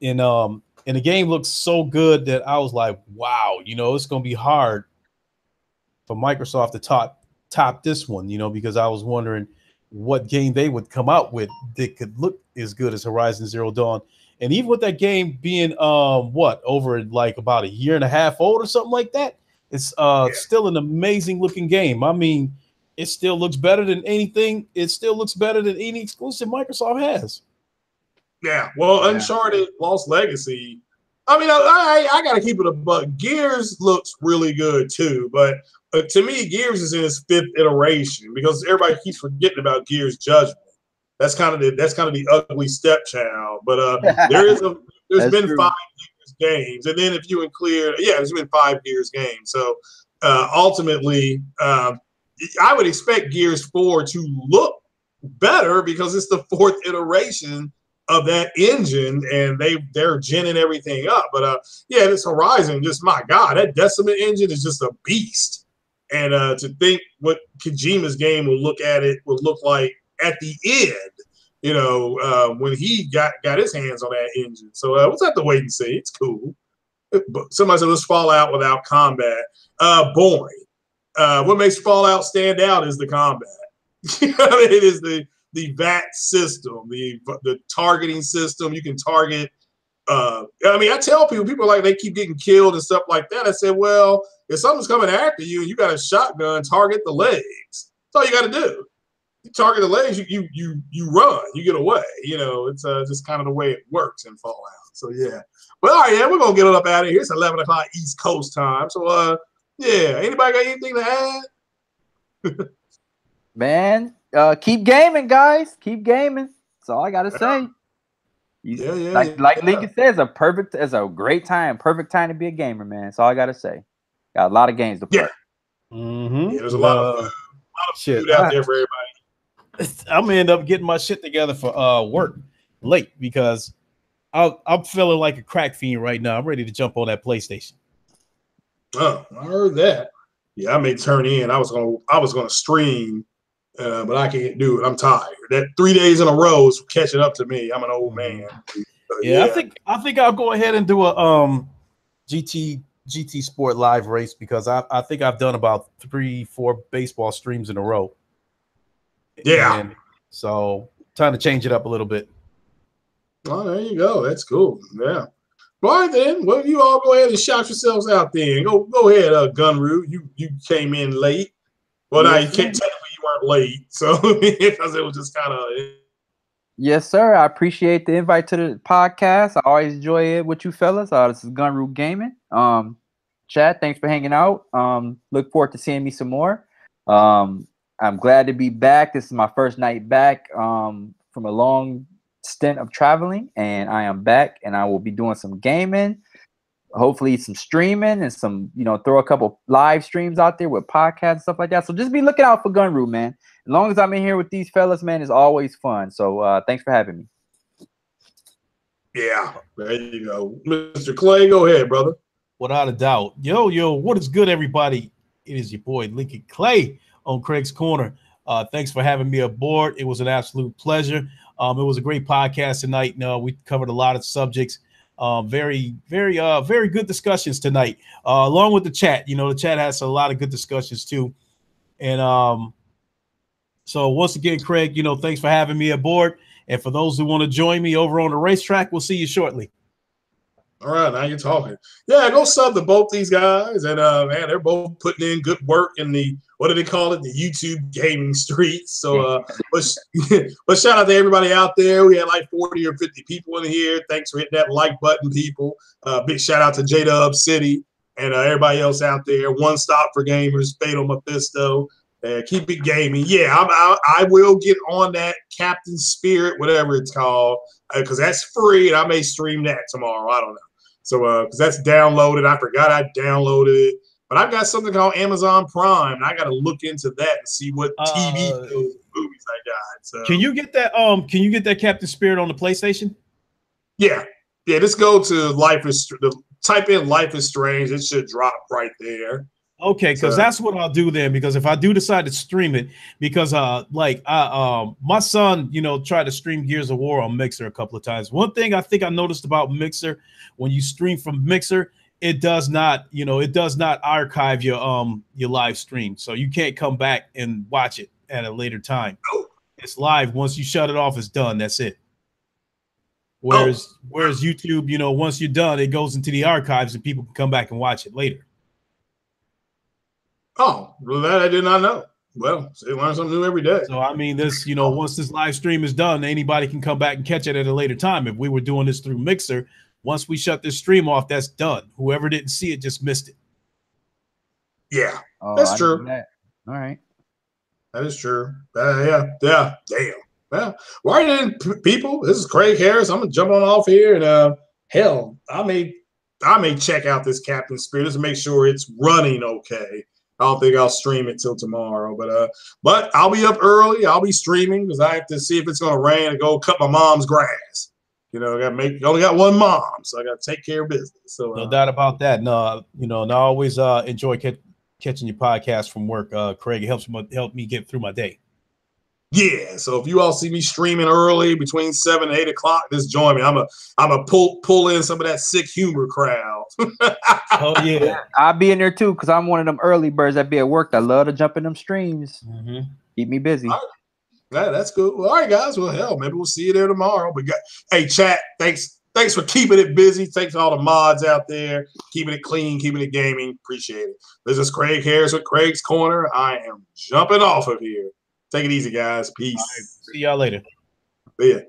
the game looked so good that I was like, wow, it's gonna be hard for Microsoft to top this one, because I was wondering what game they would come out with that could look as good as Horizon Zero Dawn. And even with that game being over like about a year and a half old or something like that, it's still an amazing looking game. I mean, it still looks better than anything. It still looks better than any exclusive Microsoft has. Yeah, well, Uncharted Lost Legacy. I mean, I got to keep it a buck. Gears looks really good too, but to me, Gears is in its 5th iteration, because everybody keeps forgetting about Gears Judgment. That's kind of the ugly stepchild. But there's been true. 5 Gears games, and then if you include, there's been 5 Gears games. So ultimately, I would expect Gears 4 to look better, because it's the 4th iteration of that engine, and they're ginning everything up. But this Horizon, just my God, that Decimate engine is just a beast. And to think what Kojima's game will look like at the end, when he got his hands on that engine. So we'll have to wait and see. It's cool. Somebody said, let's Fallout without combat. Boring. What makes Fallout stand out is the combat. It is the VAT system, the targeting system. You can target. I mean, I tell people are like they keep getting killed and stuff like that. I said, well, if something's coming after you and you got a shotgun, target the legs. That's all you got to do. You target the legs, you run, you get away. You know, it's just kind of the way it works in Fallout. So yeah. Well, all right, yeah, we're gonna get it up out of here. It's 11 o'clock East Coast time. So yeah, anybody got anything to add? Man, keep gaming, guys. Keep gaming. That's all I gotta say. Like Lincoln says, it's a great time, perfect time to be a gamer, man. That's all I gotta say. Got a lot of games to play. Yeah, there's a lot of food out there for everybody. I'm gonna end up getting my shit together for work late because I'm feeling like a crack fiend right now. I'm ready to jump on that PlayStation. Oh, I heard that. Yeah, I may turn in. I was gonna stream, but I can't do it. I'm tired. That 3 days in a row is catching up to me. I'm an old man. Yeah, I think I'll go ahead and do a GT Sport live race because I think I've done about 3-4 baseball streams in a row. Yeah. And so time to change it up a little bit. Oh, there you go. That's cool. Yeah. All right then. Well, you all go ahead and shout yourselves out then. Go ahead, Gunru. You came in late. Well, now you can't tell me you weren't late, so because it was just kind of. Yes, sir. I appreciate the invite to the podcast. I always enjoy it with you fellas. This is Gunru Gaming. Chad, thanks for hanging out. Look forward to seeing me some more. I'm glad to be back. This is my first night back from a long stint of traveling, and I am back, and I will be doing some gaming, hopefully some streaming, and some, throw a couple live streams out there with podcasts and stuff like that. So just be looking out for Gunru, man. As long as I'm in here with these fellas, man, it's always fun. So thanks for having me. Yeah, there you go. Mr. Clay, go ahead, brother. Without a doubt. Yo, what is good, everybody? It is your boy, Lincoln Clay, on Craig's Corner. Thanks for having me aboard. It was an absolute pleasure. It was a great podcast tonight. We covered a lot of subjects. Very good discussions tonight, along with the chat. The chat has a lot of good discussions too. And so once again, Craig, thanks for having me aboard. And for those who want to join me over on the racetrack, we'll see you shortly. All right, now you're talking. Yeah, go sub to both these guys, and man, they're both putting in good work in the, what do they call it, the YouTube gaming streets. So, but shout out to everybody out there. We had like 40 or 50 people in here. Thanks for hitting that like button, people. Big shout out to J-Dub City and everybody else out there. One Stop for Gamers, Fatal Mephisto. Keep it gaming. Yeah, I will get on that Captain Spirit, whatever it's called, because that's free, and I may stream that tomorrow. I don't know. So, because that's downloaded. I forgot I downloaded it. But I've got something called Amazon Prime, and I got to look into that and see what TV movies I got. So, can you get that? Can you get that Captain Spirit on the PlayStation? Yeah. Just go to type in Life is Strange. It should drop right there. Okay, because that's what I'll do then. Because if I do decide to stream it, because my son, tried to stream Gears of War on Mixer a couple of times. One thing I think I noticed about Mixer, when you stream from Mixer, it does not archive your live stream, so you can't come back and watch it at a later time. It's live. Once you shut it off, it's done. That's it. Whereas YouTube, once you're done, it goes into the archives and people can come back and watch it later. Oh, well, that I did not know. Well, they learn something new every day. So, I mean, this, once this live stream is done, anybody can come back and catch it at a later time. If we were doing this through Mixer, once we shut this stream off, that's done. Whoever didn't see it just missed it. Yeah, that's true. That. All right. That is true. Yeah. Damn. Well, why then, people? This is Craig Harris. I'm going to jump on off here. And hell, I may check out this Captain Spirit just to make sure it's running okay. I don't think I'll stream it till tomorrow, but I'll be up early. I'll be streaming because I have to see if it's going to rain and go cut my mom's grass. I only got one mom, so I got to take care of business. So no doubt about that. No, and I always enjoy catching your podcast from work, Craig. It helps me get through my day. Yeah, so if you all see me streaming early between 7 and 8 o'clock, just join me. I'm a pull in some of that sick humor crowd. Oh yeah, I'll be in there too because I'm one of them early birds that be at work that love to jump in them streams. Mm-hmm. Keep me busy. That's good. Well, all right, guys. Well, hell, maybe we'll see you there tomorrow. But hey, chat, thanks for keeping it busy. Thanks to all the mods out there, keeping it clean, keeping it gaming. Appreciate it. This is Craig Harris with Craig's Corner. I am jumping off of here. Take it easy, guys. Peace. All right, see y'all later. See ya.